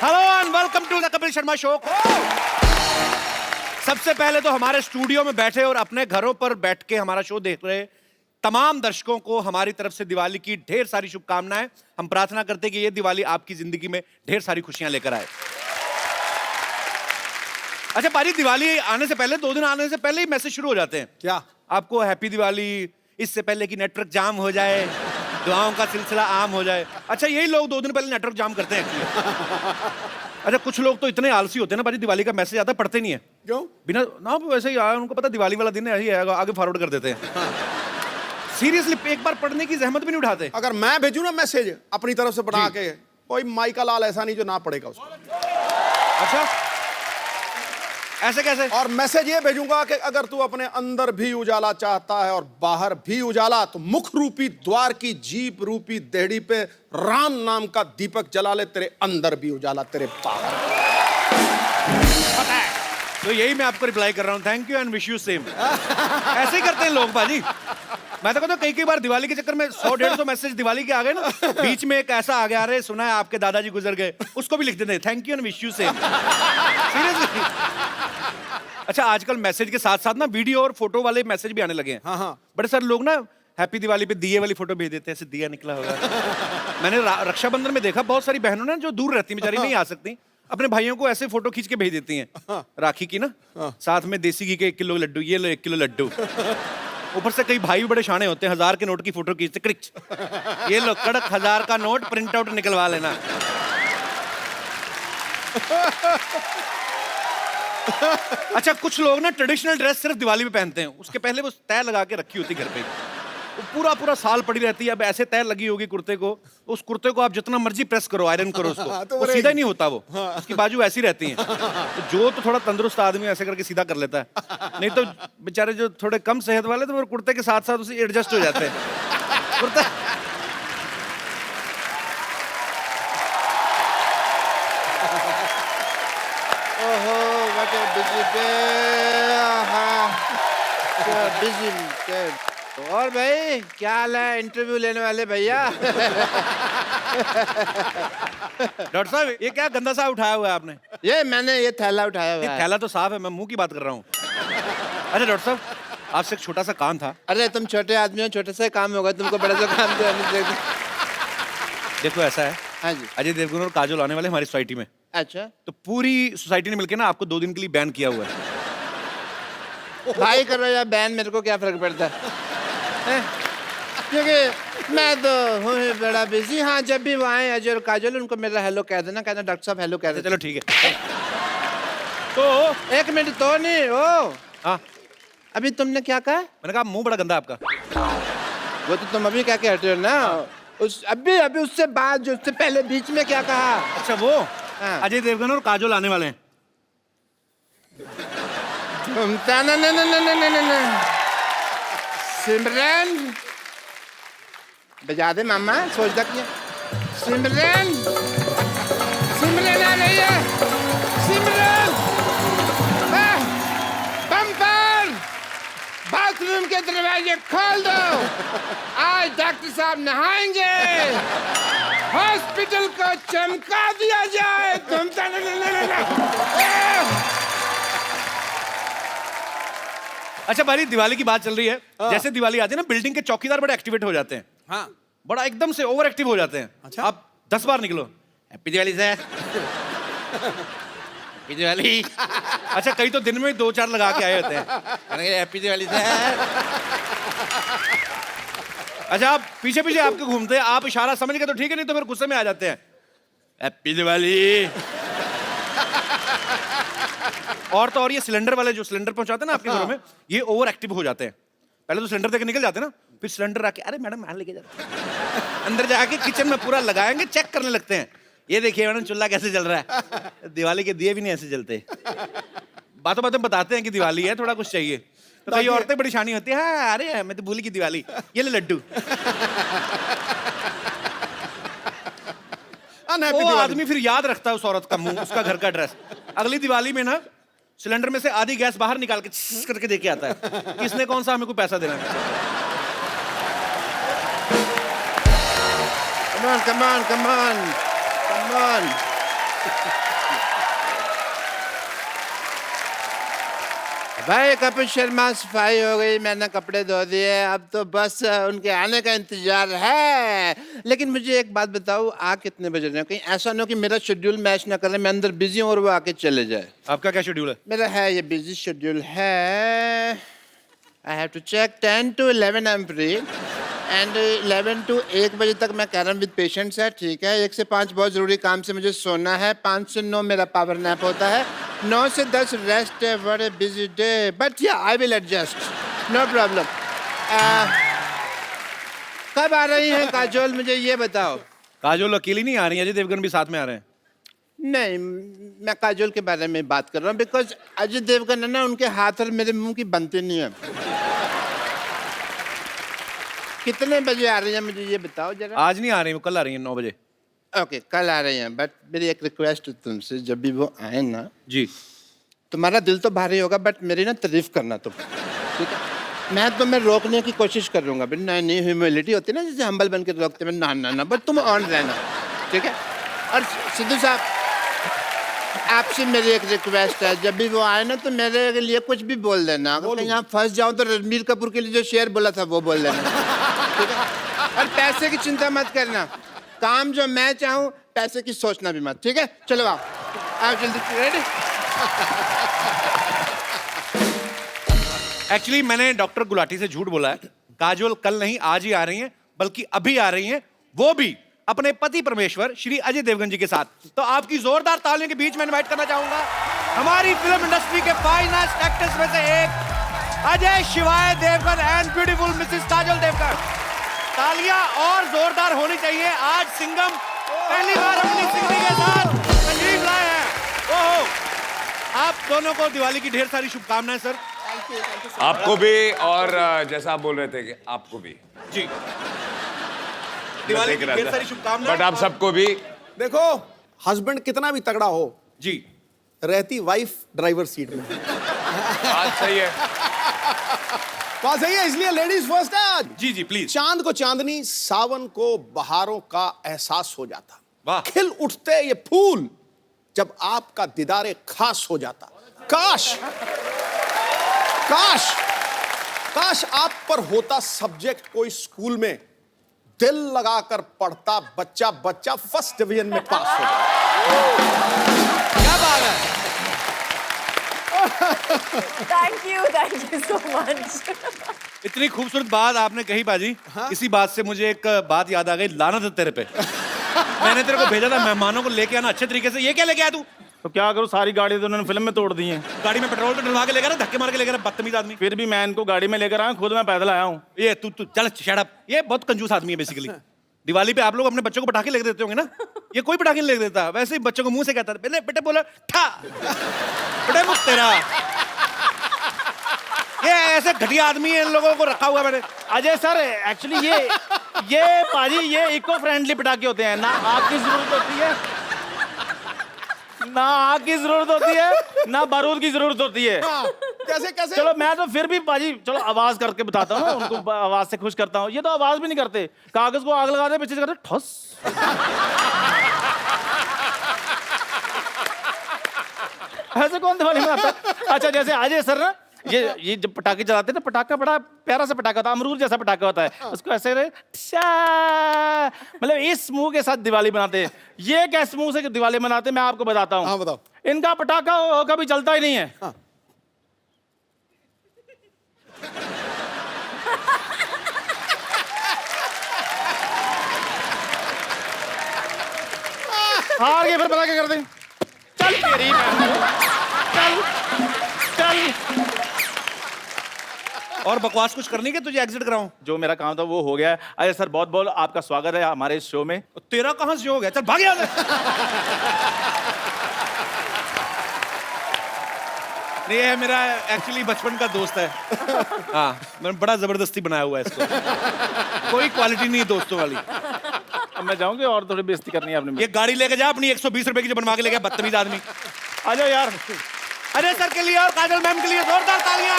Hello and welcome to the Kapil Sharma show. सबसे पहले तो हमारे स्टूडियो में बैठे और अपने घरों पर बैठ के हमारा शो देख रहे तमाम दर्शकों को हमारी तरफ से दिवाली की ढेर सारी शुभकामनाएं। हम प्रार्थना करते हैं कि ये दिवाली आपकी जिंदगी में ढेर सारी खुशियां लेकर आए। अच्छा पारी, दिवाली आने से पहले 2 दिन आने से पहले ही मैसेज शुरू हो जाते हैं। क्या आपको हैप्पी दिवाली, इससे पहले कि नेटवर्क जाम हो जाए, दुआओं का सिलसिला आम हो जाए। अच्छा यही लोग 2 दिन पहले नेटवर्क जाम करते हैं। अच्छा कुछ लोग तो इतने आलसी होते हैं ना भाई, दिवाली का मैसेज आता है पढ़ते नहीं है। क्यों? बिना ना वैसे ही आया, उनको पता दिवाली वाला दिन है, यही आएगा, आगे फॉरवर्ड कर देते हैं। सीरियसली एक बार पढ़ने की जहमत भी नहीं उठाते। अगर मैं भेजूं ना मैसेज अपनी तरफ से बना के, कोई माई का लाल ऐसा नहीं जो ना पढ़ेगा उसको। अच्छा ऐसे कैसे? और मैसेज ये भेजूंगा कि अगर तू अपने अंदर भी उजाला चाहता है और बाहर भी उजाला, तो मुख रूपी द्वार की जीप रूपी देहड़ी पे राम नाम का दीपक जला ले, तेरे अंदर भी उजाला तेरे बाहर। पता है, तो यही मैं आपको रिप्लाई कर रहा हूँ, thank you and wish you same. ऐसे ही करते हैं लोग बाजी। मैं तो कहता हूँ कई बार दिवाली के चक्कर में 100-150 मैसेज दिवाली के आ गए ना, बीच में एक ऐसा आ गया, अरे सुना है आपके दादाजी गुजर गए, उसको भी लिख देते हैं thank you and wish you same. Seriously. अच्छा आजकल मैसेज के साथ साथ ना वीडियो और फोटो वाले मैसेज भी आने लगे हैं। हाँ। बड़े सारे लोग ना हैप्पी दिवाली पे दिए वाली फोटो भेज देते हैं, ऐसे दिया निकला होगा। मैंने रक्षाबंधन में देखा बहुत सारी बहनों ने जो दूर रहती बेचारी नहीं आ सकती, अपने भाइयों को ऐसे फोटो खींच के भेज देती हैं राखी की ना, साथ में देसी घी के 1 किलो लड्डू, ये लो 1 किलो लड्डू। ऊपर से कई भाई भी बड़े शाणे होते हैं, 1000 के नोट की फोटो खींचते, क्रिच ये लो कड़क 1000 का नोट, प्रिंट आउट निकलवा लेना। अच्छा कुछ लोग ना ट्रेडिशनल ड्रेस सिर्फ दिवाली में पहनते हैं, उसके पहले वो तय लगा के रखी होती घर पे, वो पूरा साल पड़ी रहती है। अब ऐसे तय लगी होगी कुर्ते को, उस कुर्ते को आप जितना मर्जी प्रेस करो, आयरन करो उसको, तो वो सीधा ही नहीं होता, वो उसकी बाजू ऐसी रहती हैं। तो जो तो थोड़ा तंदुरुस्त आदमी ऐसे करके सीधा कर लेता है, नहीं तो बेचारे जो थोड़े कम सेहत वाले तो वो कुर्ते के साथ साथ उसे एडजस्ट हो जाते हैं। कुर्ता और भाई क्या हाल है इंटरव्यू लेने वाले भैया? डॉक्टर साहब ये क्या गंदा सा उठाया हुआ है आपने? ये थैला उठाया हुआ ये है। थैला तो साफ है, मैं मुंह की बात कर रहा हूँ। अरे डॉक्टर साहब आपसे एक छोटा सा काम था। अरे तुम छोटे आदमी हो, छोटे से काम होगा, तुमको बड़ा सा काम दे। देखो ऐसा है, हाँ जी। अजय देवगन और काजोल आने वाले हमारी सोसाइटी में, अच्छा तो पूरी सोसाइटी ने मिलकर ना आपको 2 दिन के लिए बैन किया हुआ है। भाई करो या बैन, मेरे को क्या फर्क पड़ता है? क्योंकि मैं तो हूँ ही बड़ा बिजी। हाँ जब भी वो आए अजय और काजोल, उनको मेरा हेलो कह देना, कहना डॉक्टर साहब हेलो कह देना। चलो ठीक है। तो 1 मिनट तो नहीं ओ, हाँ अभी तुमने क्या कहा? मैंने कहा मुंह बड़ा गंदा आपका। वो तो तुम अभी क्या कह रहे हो ना, अभी उससे बाद जो उससे पहले बीच में क्या कहा? अच्छा वो अजय देवगन और काजोल आने वाले हैं। ना सिमरन बजा दे मामा, सोच तक सिमरन सिमरन आ रही है, सिमरन बम्पर बाथरूम के दरवाजे खोल दो, आज डॉक्टर साहब नहाएंगे, हॉस्पिटल को चमका दिया जाए। तुम अच्छा भाई दिवाली की बात चल रही है, जैसे दिवाली आती है ना बिल्डिंग के चौकीदार बड़े एक्टिवेट हो जाते हैं। हाँ। बड़ा एकदम से ओवर एक्टिव हो जाते हैं। अच्छा? आप 10 बार निकलो happy Diwali sir, happy Diwali. अच्छा कई तो दिन में 2-4 लगा के आए होते हैं, हैप्पी दिवाली सर। अच्छा आप पीछे पीछे आपके घूमते हैं, आप इशारा समझ गए तो ठीक है, नहीं तो फिर गुस्से में आ जाते हैं, हैप्पी दिवाली। और तो और ये सिलेंडर वाले जो सिलेंडर पहुंचाते हैं ना आपके घरों में, ये ओवर एक्टिव हो जाते हैं। पहले तो सिलेंडर देके निकल जाते हैं ना, फिर सिलेंडर आके अरे मैडम मैं लेके जाता हूं, अंदर जाके किचन में पूरा लगाएंगे, चेक करने लगते हैं, ये देखिए मैडम चूल्हा कैसे जल रहा है। दिवाली के दिए भी नहीं ऐसे जलते, बातों बातों बताते हैं कि दिवाली है, थोड़ा कुछ चाहिए। तो कई औरतें बड़ी शानी होती है, हाँ अरे मैं तो भूल की दिवाली, ये ले लड्डू। वो आदमी फिर याद रखता है उस औरत का मुंह, उसका घर का एड्रेस। अगली दिवाली में ना सिलेंडर में से आधी गैस बाहर निकाल के करके देके आता है, किसने कौन सा हमें को पैसा देना है। Come on, come on, come on, come on. भाई कपिल शर्मा सफाई हो गई, मैंने कपड़े धो दिए, अब तो बस उनके आने का इंतजार है। लेकिन मुझे एक बात बताओ, आ कितने बज रहे हैं? कहीं ऐसा ना हो कि मेरा शेड्यूल मैच ना करे, मैं अंदर बिजी हूँ और वो आके चले जाए। आपका क्या शेड्यूल है? मेरा है ये बिजी शेड्यूल है। I have to check 10 to 11 I am free and 11 to 1 बजे तक मैं कैरम विद पेशेंट्स है, ठीक है। 1 से 5 बहुत ज़रूरी काम से मुझे सोना है, 5 से 9 मेरा पावर नैप होता है, 9 से 10 रेस्ट है। बड़े busy day, but yeah I will adjust, no problem. कब आ रही हैं काजोल, मुझे ये बताओ? काजोल अकेली नहीं आ रही है, अजय देवगन भी साथ में आ रहे हैं। नहीं, मैं काजोल के बारे में बात कर रहा हूँ, बिकॉज अजय देवगन है ना, उनके हाथ और मेरे मुंह की बनती नहीं है। कितने बजे आ रही है मुझे ये बताओ जरा। आज नहीं आ रही, वो कल आ रही है 9 बजे। ओके, कल आ रही हैं, बट मेरी एक रिक्वेस्ट है तुमसे, जब भी वो आए ना, जी। तुम्हारा दिल तो भारी होगा बट मेरी ना तारीफ करना तुम, ठीक है। मैं तुम्हें रोकने की कोशिश करूंगा, बट नहीं, ह्यूमिलिटी होती है ना, जैसे हम्बल बन के रोकते हैं, ना, बट तुम ऑन रहना, ठीक है। और सिद्धू साहब, आपसे मेरी एक रिक्वेस्ट है, जब भी वो आए ना तो मेरे लिए कुछ भी बोल देना। अगर कहीं यहाँ फंस जाऊँ तो रणबीर कपूर के लिए जो शेर बोला था वो बोल देना, ठीक है। और पैसे की चिंता मत करना, काम जो मैं चाहूँ, पैसे की सोचना भी मत, ठीक है। चलो आओ जल्दी, रेडी? एक्चुअली मैंने डॉक्टर गुलाटी से झूठ बोला है। काजोल कल नहीं आज ही आ रही हैं, बल्कि अभी आ रही हैं, वो भी अपने पति परमेश्वर श्री अजय देवगन जी के साथ। तो आपकी जोरदार तालियों के बीच में इनवाइट करना चाहूंगा हमारी फिल्म इंडस्ट्री के फाइनेस्ट एक्टर्स में से एक, Ajay Shivay Devgan and beautiful Mrs Kajol Devgan. तालियां और जोरदार होनी चाहिए। आज सिंघम पहली बार अपनी सिंगनी के साथ तशरीफ लाए हैं। ओहो, आप दोनों को दिवाली की ढेर सारी शुभकामनाएं सर। आपको भी, और जैसा आप बोल रहे थे कि आपको भी जी, दिवाली की ढेर सारी शुभकामनाएं। बट आप सबको भी। देखो, हस्बैंड कितना भी तगड़ा हो, जी, रहती वाइफ ड्राइवर सीट में। बात सही है। बात सही है, इसलिए लेडीज फर्स्ट है आज। जी जी प्लीज। चांद को चांदनी, सावन को बहारों का एहसास हो जाता। वाह। खिल उठते ये फूल जब आपका दीदारे खास हो जाता। काश काश काश आप पर होता सब्जेक्ट कोई स्कूल में, दिल लगाकर पढ़ता बच्चा बच्चा फर्स्ट डिवीजन में पास हो जाता। क्या बात है। Thank you so much. इतनी खूबसूरत बात आपने कही बाजी। इसी बात से मुझे एक बात याद आ गई, लानत है तेरे पे। मैंने तेरे को भेजा था मेहमानों को लेके आना अच्छे तरीके से, ये क्या लेके आया तू? तो क्या करूं, सारी गाड़ी तो उन्होंने फिल्म में तोड़ दी है। गाड़ी में पेट्रोल तो डलवा के लेकर, धक्के मार के लेकर, बदतमीज आदमी। फिर भी मैं इनको गाड़ी में लेकर आया, खुद मैं पैदल आया हूँ। ये तू तू चल शट अप। ये बहुत कंजूस आदमी है बेसिकली। दिवाली पे आप लोग अपने बच्चों को पटाखे लेके देते होंगे ना, ये कोई पटाखे नहीं लेके देता। वैसे ही बच्चों को मुंह से कहता है, बेटे बोला ठा, बेटे मुझ तेरा। ये ऐसे घटिया आदमी है, इन लोगों को रखा हुआ मैंने। अजय सर, एक्चुअली ये पाजी, ये इको फ्रेंडली पटाखे होते हैं, ना आग की जरूरत होती है, ना आग की जरूरत होती है, ना बारूद की जरूरत होती है। कैसे कैसे? चलो मैं तो फिर भी पाजी, चलो आवाज करके बताता हूँ ना, उनको आवाज से खुश करता हूँ। ये तो आवाज भी नहीं करते, कागज को आग लगाते पीछे से करते ठस। ऐसे कौन दिवाली मनाता है? अच्छा, जैसे अजय सर ना, ये जब पटाखे चलाते हैं ना, पटाखा बड़ा प्यारा सा पटाखा होता है, अमरूद जैसा पटाखा होता है, उसको ऐसे मतलब इस मुंह के साथ दिवाली बनाते हैं। ये कैसे मुंह से दिवाली मनाते हैं मैं आपको बताता हूँ। हाँ बताओ। इनका पटाखा कभी चलता ही नहीं है। हाँ। हार गए, फिर पटाखे कर दें। चल तेरी चल चल। और बकवास कुछ करनी है तुझे एग्जिट कराऊं? जो मेरा काम था वो हो गया है। अजय सर, बहुत बहुत आपका स्वागत है हमारे इस शो में। तेरा कहां से हो गया? चल भाग यहाँ से। नहीं, ये मेरा एक्चुअली बचपन का दोस्त है। हाँ, मैंने बड़ा जबरदस्ती बनाया हुआ है इसको। कोई क्वालिटी नहीं है दोस्तों वाली। अब मैं जाऊंगी और थोड़ी बेइज्जती करनी है आपने। ये गाड़ी लेके जा अपनी, 120 रुपए की जो बनवा के ले गया बदतमीज आदमी। आ जाओ यार। अजय सर के लिए और काजल मैम के लिए जोरदार तालियां।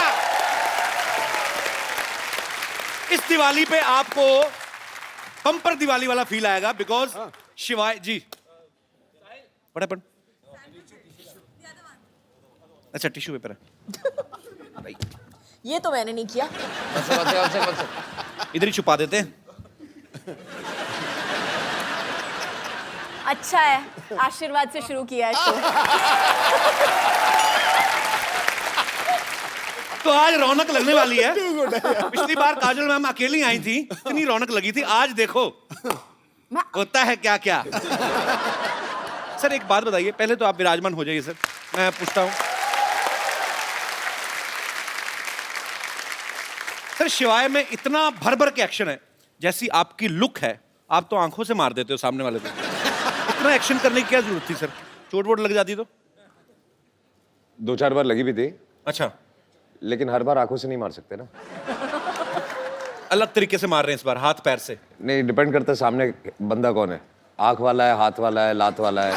इस दिवाली पे आपको बम्पर दिवाली वाला फील आएगा, बिकॉज शिवाय जी बड़ेपन अच्छा टिश्यू पेपर है, ये तो मैंने नहीं किया। इधर ही छुपा देते हैं। अच्छा है, आशीर्वाद से शुरू किया है शो। तो आज रौनक लगने वाली है। पिछली बार काजल मैम अकेली आई थी, इतनी रौनक लगी थी। आज देखो होता है क्या क्या। सर एक बात बताइए, पहले तो आप विराजमान हो जाइए सर, मैं पूछता हूँ। सर शिवाय में इतना भर भर के एक्शन है, जैसी आपकी लुक है, आप तो आंखों से मार देते हो सामने वाले को। इतना एक्शन करने की क्या जरूरत थी सर? चोट वोट लग जाती तो? 2-4 बार लगी भी थी, अच्छा, लेकिन हर बार आंखों से नहीं मार सकते ना। अलग तरीके से मार रहे हैं इस बार, हाथ पैर से। नहीं, डिपेंड करता है सामने बंदा कौन है, आंख वाला है, हाथ वाला है, लात वाला है।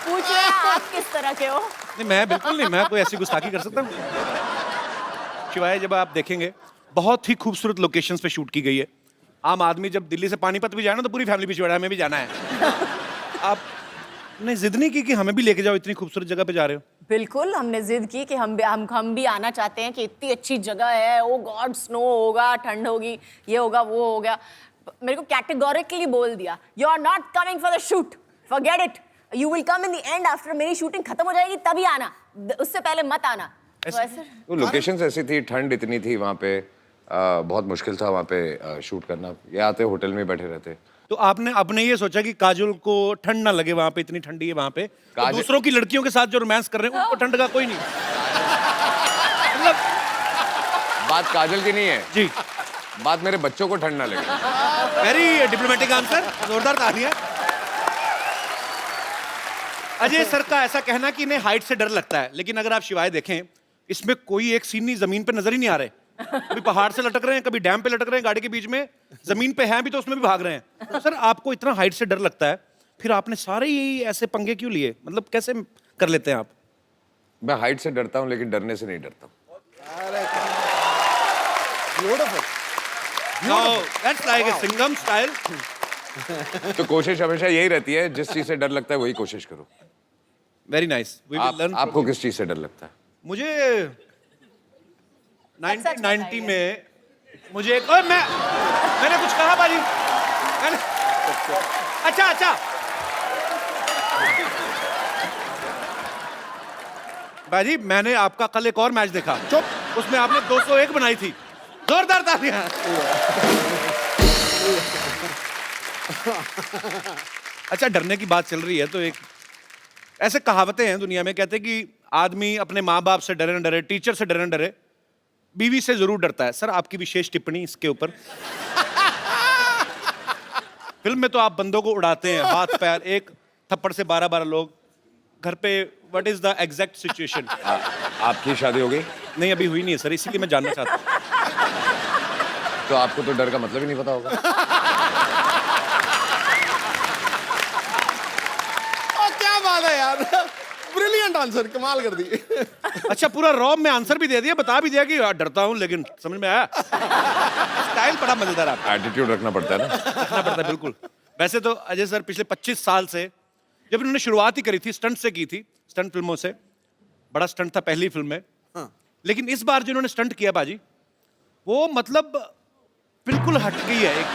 पूछ रहे हैं आप किस तरह के हो? नहीं मैं बिल्कुल नहीं, मैं कोई ऐसी गुस्ताखी कर सकता हूँ? शिवाय जब आप देखेंगे बहुत ही खूबसूरत लोकेशंस पे शूट की गई है। आम आदमी जब दिल्ली से पानीपत भी जाए ना तो पूरी फैमिली पीछे हमें भी जाना है। आपने जिद नहीं की कि हमें भी लेके जाओ, इतनी खूबसूरत जगह पे जा रहे हो? बिल्कुल हमने जिद की कि हम भी आना चाहते हैं कि इतनी अच्छी जगह है। ओ गॉड, स्नो होगा, ठंड होगी, ये होगा, वो होगा। मेरे को कैटेगोरिकली बोल दिया, you are not coming for the shoot, forget it, you will come in the end after मेरी शूटिंग खत्म हो जाएगी तभी आना, उससे पहले मत आना। तो लोकेशंस ऐसी थी, ठंड इतनी थी वहाँ पे, बहुत मुश्किल था वहाँ पे शूट करना। ये आते होटल में बैठे रहते। तो आपने अपने ये सोचा कि काजल को ठंड ना लगे, वहां पे इतनी ठंडी है वहां पे, तो दूसरों की लड़कियों के साथ जो रोमांस कर रहे हैं उनको ठंड का कोई नहीं। मतलब बात काजल की नहीं है जी, बात मेरे बच्चों को ठंड ना लगे। वेरी डिप्लोमेटिक आंसर, जोरदार तालियां। अजय सर का ऐसा कहना कि इन्हें हाइट से डर लगता है, लेकिन अगर आप शिवाय देखें इसमें कोई एक सीन नहीं जमीन पे नजर ही नहीं आ रहे। कभी पहाड़ से लटक रहे हैं, कभी डैम पे लटक रहे हैं गाड़ी के बीच में, जमीन पे हैं भी तो उसमें भी भाग रहे हैं। तो सर आपको इतना हाइट से डर लगता है, फिर आपने सारे यही ऐसे पंगे क्यों लिए? मतलब कैसे कर लेते हैं आप? मैं हाइट से डरता हूँ लेकिन डरने से नहीं डरता हूँ। That's like a Singham style. तो कोशिश हमेशा यही रहती है, जिस चीज से डर लगता है वही कोशिश करो। Very nice. We will learn. आपको किस चीज से डर लगता है? मुझे 1990 में मुझे एक, ओए मैंने कुछ कहा बाजी, मैंने अच्छा बाजी, मैंने आपका कल एक और मैच देखा, चुप, उसमें आपने 201 बनाई थी। जोरदार तालियां। अच्छा डरने की बात चल रही है तो एक ऐसे कहावतें हैं दुनिया में, कहते हैं कि आदमी अपने माँ बाप से डरे न डरे, टीचर से डरे न डरे, बीवी से जरूर डरता है। सर आपकी विशेष टिप्पणी इसके ऊपर। फिल्म में तो आप बंदों को उड़ाते हैं, हाथ पैर, एक थप्पड़ से 12-12 लोग। घर पे what is the exact situation? आपकी शादी हो गई? नहीं अभी हुई नहीं है सर, इसीलिए मैं जानना चाहता हूँ। तो आपको तो डर का मतलब ही नहीं पता होगा। क्या बात है यार, ब्रिलियंट आंसर, कमाल कर दी। अच्छा पूरा रॉब में आंसर भी दे दिया, बता भी दिया कि यार डरता हूँ, लेकिन समझ में आया। स्टाइल बड़ा मजेदार है। एटीट्यूड रखना पड़ता है ना। रखना पड़ता है बिल्कुल। वैसे तो अजय सर पिछले 25 साल से, जब इन्होंने शुरुआत ही करी थी स्टंट से की थी, स्टंट फिल्मों से, बड़ा स्टंट था पहली फिल्म में। हाँ। लेकिन इस बार जो इन्होंने स्टंट किया बाजी, वो मतलब बिल्कुल हटके है। एक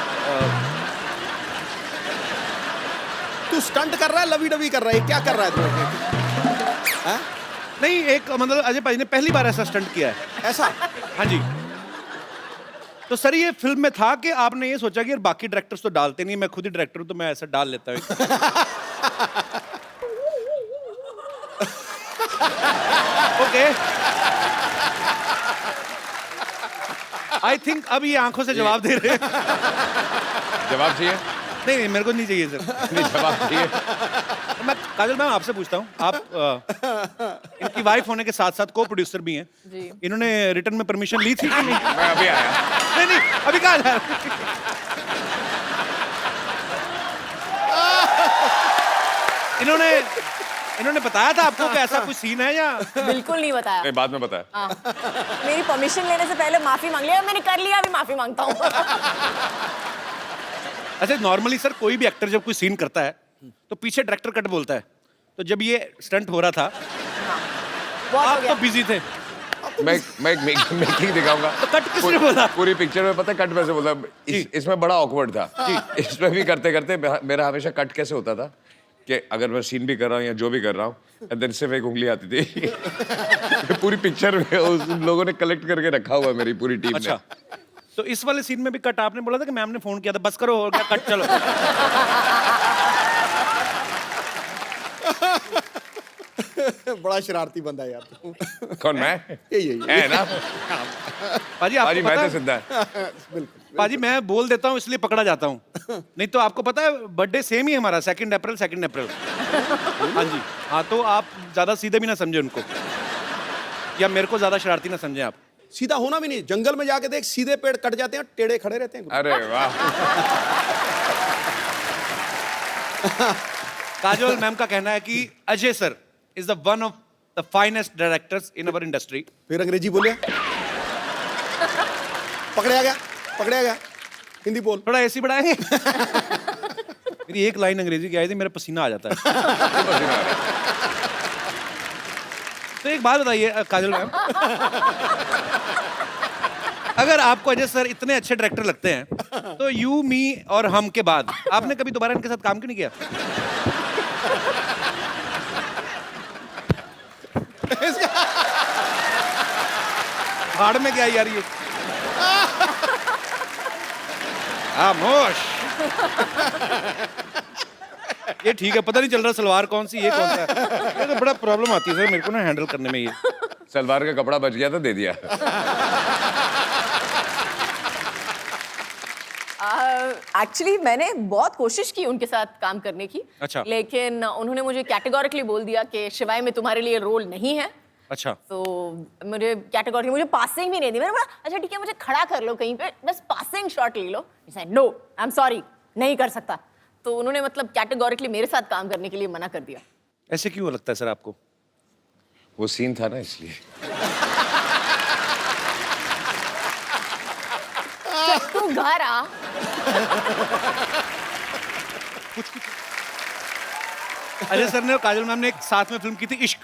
तू स्टंट कर रहा है, लवी डवी कर रहा है, क्या कर रहा है तू? हाँ? नहीं, एक मतलब अजय भाई ने पहली बार ऐसा स्टंट किया है। ऐसा? हाँ जी। तो सर ये फिल्म में था कि आपने ये सोचा कि यार बाकी डायरेक्टर्स तो डालते नहीं, मैं खुद ही डायरेक्टर हूं तो मैं ऐसा डाल लेता हूँ। ओके, आई थिंक अब ये आंखों से जवाब दे रहे हैं। जवाब चाहिए? नहीं मेरे को नहीं चाहिए सर। नहीं, जवाब चाहिए। मैं काजल मैम आपसे पूछता हूँ, आप इनकी वाइफ होने के साथ साथ को प्रोड्यूसर भी हैं, इन्होंने रिटर्न में परमिशन ली थी कि नहीं? मैं अभी आया। नहीं अभी कहा है। इन्होंने बताया था आपको कि ऐसा कुछ सीन है या? बिल्कुल नहीं बताया। नहीं, बाद में बताया। हाँ। मेरी परमिशन लेने से पहले माफी मांग लिया, मैंने कर लिया, अभी माफी मांगता हूँ। अच्छा नॉर्मली सर कोई भी एक्टर जब कोई सीन करता है तो पीछे डायरेक्टर कट बोलता है। तो जब ये स्टंट हो रहा था बहुत हो आप गया। तो बिजी थे, मैं मेकिंग दिखाऊंगा। तो कट किसने बोला? पूरी पिक्चर में पता है कट वैसे बोला। इसमें बड़ा ऑकवर्ड था। इसमें भी करते करते मेरा हमेशा कट कैसे होता था कि अगर मैं सीन भी कर रहा हूँ या जो भी कर रहा हूँ, देन सिर्फ एक उंगली आती थी। पूरी पिक्चर में उन लोगों ने कलेक्ट करके रखा हुआ है, मेरी पूरी टीम अच्छा, ने। तो इस वाले सीन में भी कट आपने बोला था कि मैम ने फोन किया था, बस करो हो गया कट, चलो। बड़ा शरारती बंदा है यार तू। कौन मैं? यही है ना पाजी पाजी, आपको मैं पता तो है, सिद्धा है। पाजी मैं बोल देता हूँ इसलिए पकड़ा जाता हूँ, नहीं तो आपको पता है बर्थडे सेम ही है हमारा, 2 अप्रैल। हाँ जी, हाँ तो आप ज्यादा सीधे भी ना समझे उनको, या मेरे को ज्यादा शरारती ना समझे आप। सीधा होना भी नहीं, जंगल में जाके देख सीधे पेड़ कट जाते हैं, टेढ़े खड़े रहते हैं। अरे वाह। काजोल मैम का कहना है कि Ajay sir is the one of the finest directors in our industry. फिर अंग्रेजी बोलिए। पकड़े आ गया। हिंदी बोल। थोड़ा एसी बढ़ाएंगे? मेरी एक लाइन अंग्रेजी की आई थी, मेरा पसीना आ जाता है। तो एक बात बताइए काजल मैम, अगर आपको अजय सर इतने अच्छे डायरेक्टर लगते हैं तो यू मी और हम के बाद आपने कभी दोबारा इनके साथ काम क्यों नहीं किया? भाड़ में क्या यार ये? खामोश। ये ठीक है, पता नहीं चल रहा सलवार कौन सी ये कौन सा है। ये तो बड़ा प्रॉब्लम आती है सर मेरे को ना हैंडल करने में ये। सलवार का कपड़ा बच गया था, दे दिया। एक्चुअली मैंने बहुत कोशिश की उनके साथ काम करने की। अच्छा। लेकिन उन्होंने मुझे कैटेगोरिकली बोल दिया कि शिवाय में तुम्हारे लिए रोल नहीं है। अच्छा, तो मुझे कैटेगोरी, मुझे पासिंग भी नहीं दी। मैंने बोला अच्छा ठीक है, मुझे खड़ा कर लो कहीं पे, बस पासिंग शॉट ले लो। नो आई एम सॉरी, नहीं कर सकता। तो उन्होंने मतलब कैटेगोरिकली मेरे साथ काम करने के लिए मना कर दिया। ऐसे क्यों लगता है सर आपको? वो सीन था ना इसलिए। तू घर आ। अजय सर ने और काजल मैम ने एक साथ में फिल्म की थी इश्क।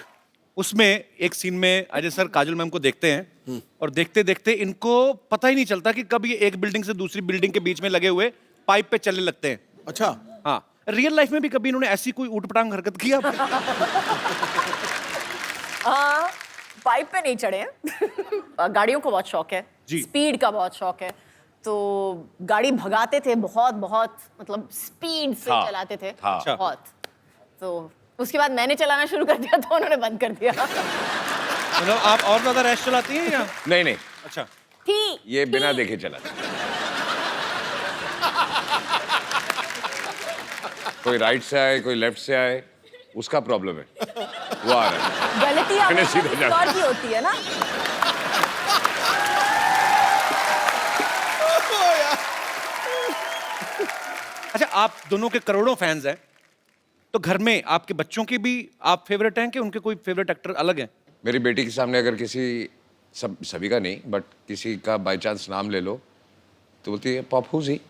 उसमें एक सीन में अजय सर काजल मैम को देखते हैं और देखते देखते इनको पता ही नहीं चलता कि कब ये एक बिल्डिंग से दूसरी बिल्डिंग के बीच में लगे हुए पाइप पे चलने लगते हैं। अच्छा। हाँ, रियल लाइफ में भी कभी इन्होंने ऐसी कोई ऊटपटांग हरकत की आप? पाइप पे नहीं चढ़े हैं। गाड़ियों को बहुत शौक है जी। स्पीड का बहुत शौक है, तो गाड़ी भगाते थे बहुत बहुत, मतलब स्पीड से हाँ, चलाते थे हाँ। बहुत। तो उसके बाद मैंने चलाना शुरू कर दिया तो उन्होंने बंद कर दिया। मतलब आप और ज्यादा रैश चलाती हैं या? नहीं, अच्छा, ये बिना देखे चला। कोई राइट से आए, कोई लेफ्ट से आए, उसका प्रॉब्लम है, वो आ रहा है। गलती मैंने आपको सीधे किसी जाना। और की होती है ना। अच्छा, आप दोनों के करोड़ों फैंस हैं, तो घर में आपके बच्चों के भी आप फेवरेट हैं कि उनके कोई फेवरेट एक्टर अलग हैं? मेरी बेटी के सामने अगर किसी सभी का नहीं बट किसी का बाय चांस नाम ले लो तो बोलती है पप्पू जी।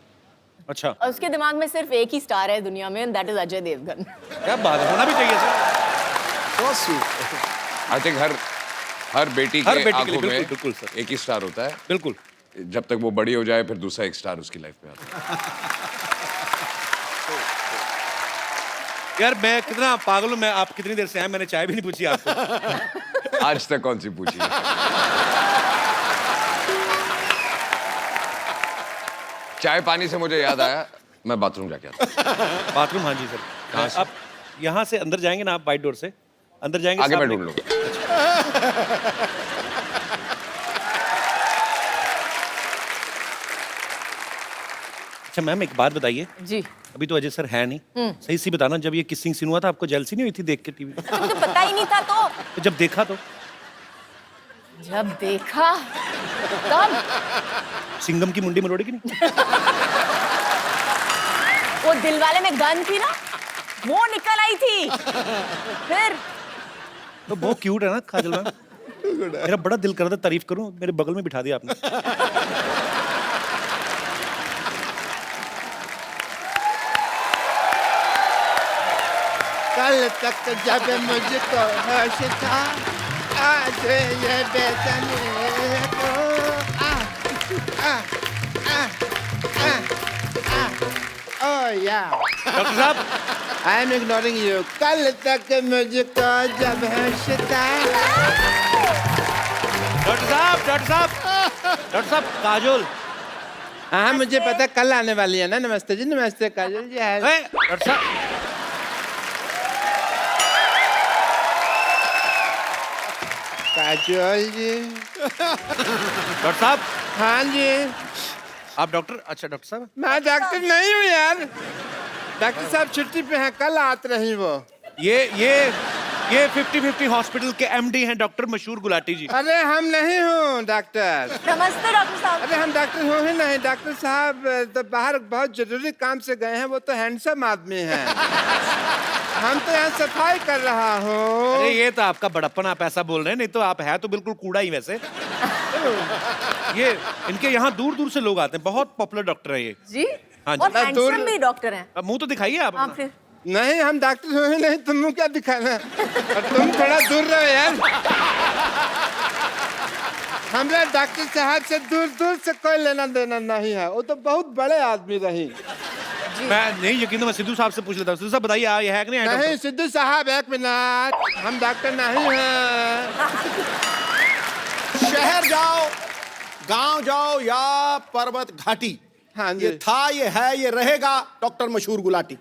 अच्छा, और उसके दिमाग में सिर्फ एक ही स्टार है दुनिया में, दैट इज अजय देवगन। क्या बात है, होना भी चाहिए sir. So sweet. I think हर बेटी हर के बेटी के लिए, आंखों में बिल्कुल सर। एक ही स्टार होता है। बिल्कुल। जब तक वो बड़ी हो जाए फिर दूसरा एक स्टार उसकी लाइफ में आता है। यार मैं कितना पागल हूँ, मैं आप कितनी देर से आए, मैंने चाय भी नहीं पूछी आपको। आज तक कौन सी पूछी है? चाय पानी से मुझे याद आया, मैं बाथरूम जाके आता। बाथरूम? हाँ जी सर। कहाँ से? आप यहाँ से अंदर जाएंगे ना, आप वाइट डोर से अंदर जाएंगे, आगे मैं सामने- ढूंढ लूंगा। अच्छा मैम, एक बात बताइए, जी। अभी तो अजय सर है नहीं, सही सी बताना, जब ये किसिंग सीन हुआ था आपको जेलसी नहीं हुई थी देख के टीवी? अच्छा मुझे पता ही नहीं था। तो जब देखा तो जब देखा तब सिंघम की मुंडी मरोड़े की नहीं? वो दिलवाले में गन थी ना, वो निकल आई थी। फिर तो बहुत क्यूट है ना काजल मैम। मेरा बड़ा दिल कर रहा था तारीफ करूं, मेरे बगल में बिठा दिया आपने। कल तक जब मुझको होश था, आज ये बेचैनी को Oh yeah. डॉक्टर साहब I am ignoring you. कल तक मुझको जब होश था। डॉक्टर साहब डॉक्टर साहब डॉक्टर साहब काजोल हाँ मुझे पता कल आने वाली है ना। नमस्ते जी, नमस्ते काजल जी। डॉक्टर साहब काजल जी। डॉक्टर साहब हाँ जी। आप डॉक्टर अच्छा डॉक्टर साहब मैं डॉक्टर नहीं हूँ यार। डॉक्टर साहब छुट्टी पे हैं, कल आते रही वो। ये 50-50 हॉस्पिटल के एमडी हैं डॉक्टर मशहूर गुलाटी जी। अरे हम नहीं हूँ डॉक्टर। नमस्ते डॉक्टर साहब। अरे हम डॉक्टर हो ही नहीं। डॉक्टर साहब तो बाहर बहुत जरूरी काम से गए हैं। वो तो हैंडसम आदमी हैं। हम तो यहाँ सफाई कर रहा हूँ। अरे ये तो आपका बड़प्पन, आप ऐसा बोल रहे हैं, नहीं तो आप है तो बिल्कुल कूड़ा ही वैसे। ये इनके यहाँ दूर दूर से लोग आते हैं, बहुत पॉपुलर डॉक्टर है ये। जी हाँ जी। और दूर- हैंडसम भी डॉक्टर हैं। अब मुंह तो दिखाइए आप हाँ अपना। फिर नहीं हम डॉक्टर हो ही नहीं। तुम क्या दिखाना। और तुम थोड़ा दूर रहो यार। हमरा डॉक्टर साहब से दूर दूर से कोई लेना देना नहीं है। वो तो बहुत बड़े आदमी रही। मैं नहीं यकीन, तो मैं सिद्धू साहब से पूछ लेता हूँ। सिद्धू साहब बताइए ये है कि नहीं है नहीं डॉक्टर? सिद्धू साहब एक मिनट, हम डॉक्टर नहीं हैं। शहर जाओ, गांव जाओ या पर्वत घाटी, हाँ जी। ये था, ये है, ये रहेगा डॉक्टर मशहूर गुलाटी।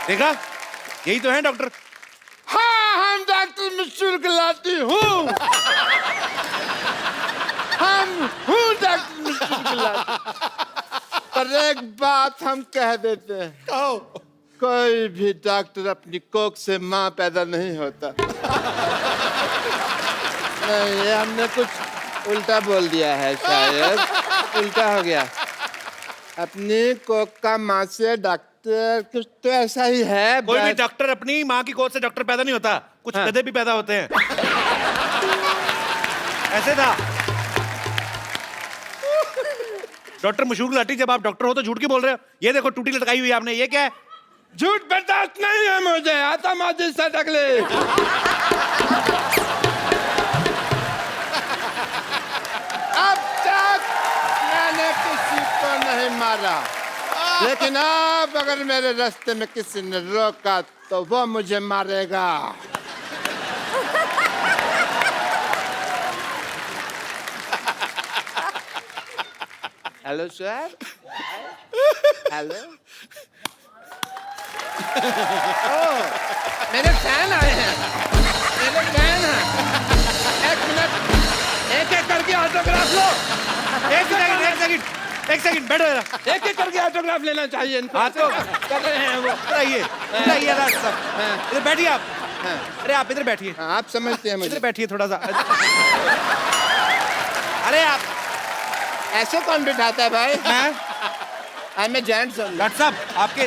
देखा, यही तो है डॉक्टर। हाँ हम डॉक्टर मशहूर गुलाटी हूँ। हम हूँ डॉक्टर मशहूर गुलाटी। पर एक बात हम कह देते हैं, कहो। कोई भी डॉक्टर अपनी कोख से माँ पैदा नहीं होता। नहीं ये हमने कुछ उल्टा बोल दिया है शायद। उल्टा हो गया। अपनी कोख का माँ से डॉक्टर, कुछ तो ऐसा ही है। कोई भी बस- डॉक्टर अपनी माँ की गोद से डॉक्टर पैदा नहीं होता, कुछ हाँ। गधे भी पैदा होते हैं। ऐसे था। डॉक्टर मशहूर गुलाटी, जब आप डॉक्टर हो तो झूठ क्यों बोल रहे हो? ये देखो टूटी लटकाई हुई है आपने, ये क्या है? झूठ बर्दाश्त नहीं है मुझे। आता माजी से टकले। अब तक मैंने किसी को नहीं मारा, लेकिन अब अगर मेरे रास्ते में किसी ने रोका तो वो मुझे मारेगा। Hello sir. हेलो। मेरे फैन आए हैं। मेरे फैन हैं। एक मिनट, एक एक करके ऑटोग्राफ लो। एक सेकंड बैठो जरा। एक एक करके ऑटोग्राफ लेना चाहिए इनको। हाँ तो कर रहे हैं वो। इधर आइए, इधर आइए डॉक्टर साहब। इधर बैठिए आप। अरे आप इधर बैठिए, हाँ, आप समझते हैं इधर मुझे। बैठिए थोड़ा सा। अरे आप ऐसे कौन बिठाता है भाई? मैं आई एम जेंट्स। डॉक्टर साहब आपके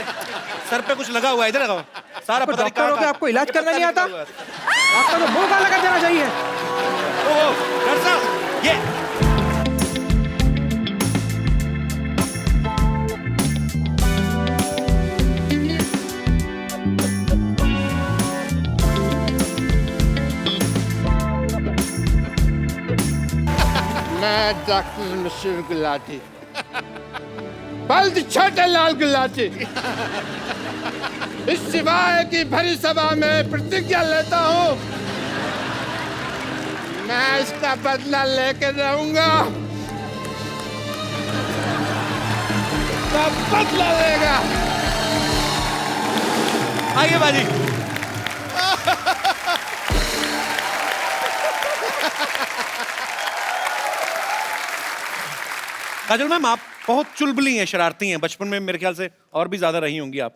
सर पे कुछ लगा हुआ है, इधर लगाओ। सारा पता नहीं डॉक्टर हो कहाँ के आपको इलाज करना नहीं आता? आपका तो मुंह काला कर देना चाहिए। ओह डॉक्टर साहब ये मैं डॉक्टर मशहूर गुलाटी, बल्द छोटे लाल गुलाटी, इस सिवाय की भरी सभा में प्रतिज्ञा लेता हूँ, मैं इसका बदला लेके रहूंगा। सब बदला लेगा। आइए बाजी। काजल मैम आप बहुत चुलबुली हैं, शरारती हैं। बचपन में मेरे ख्याल से और भी ज्यादा रही होंगी आप।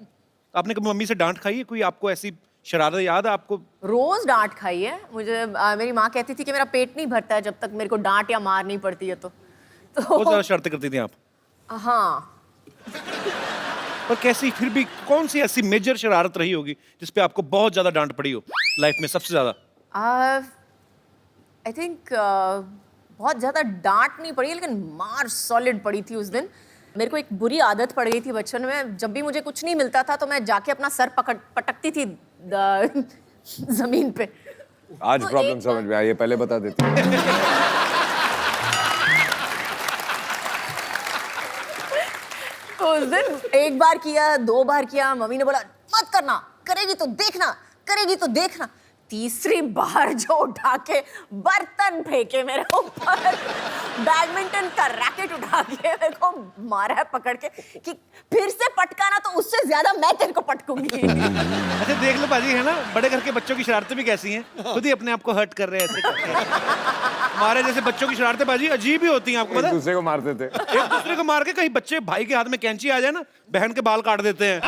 आपने कभी मम्मी से डांट खाई है? कोई आपको ऐसी शरारत याद है आपको? रोज डांट खाई है मुझे। मेरी माँ कहती थी कि मेरा पेट नहीं भरता है जब तक मेरे को डांट या मार नहीं पड़ती है तो बहुत ज्यादा शरारतें करती थी आप। हाँ। पर कैसी, फिर भी कौन सी ऐसी मेजर शरारत रही होगी जिसपे आपको बहुत ज्यादा डांट पड़ी हो लाइफ में सबसे ज्यादा? आई थिंक बहुत ज़्यादा डांट नहीं पड़ी लेकिन मार सॉलिड पड़ी थी उस दिन। मेरे को एक बुरी आदत पड़ गई थी बचपन में, जब भी मुझे कुछ नहीं मिलता था तो मैं जाके अपना सर पटकती थी जमीन पे। आज तो प्रॉब्लम एक समझ में आई, ये पहले बता देती। तो उस दिन एक बार किया, 2 बार किया, मम्मी ने बोला मत करना, करेगी तो देखना, करेगी तो देखना। तीसरी बार जो उठा के बर्तन फेंके मेरे ऊपर, बैडमिंटन का रैकेट उठा के मेरे को मारा है पकड़ के कि फिर से पटकाना तो उससे ज्यादा मैं तेरे को पटकूंगी। अच्छा देख लो पाजी, है ना, बड़े घर के बच्चों की शरारतें भी कैसी हैं, खुद ही अपने आप को हर्ट कर रहे हैं ऐसे करके। हमारे जैसे बच्चों की शरारतें पाजी अजीब ही होती हैं, आपको पता एक है? दूसरे को मारते थे। एक दूसरे को मार के, कहीं बच्चे भाई के हाथ में कैंची आ जाए ना, बहन के बाल काट देते हैं।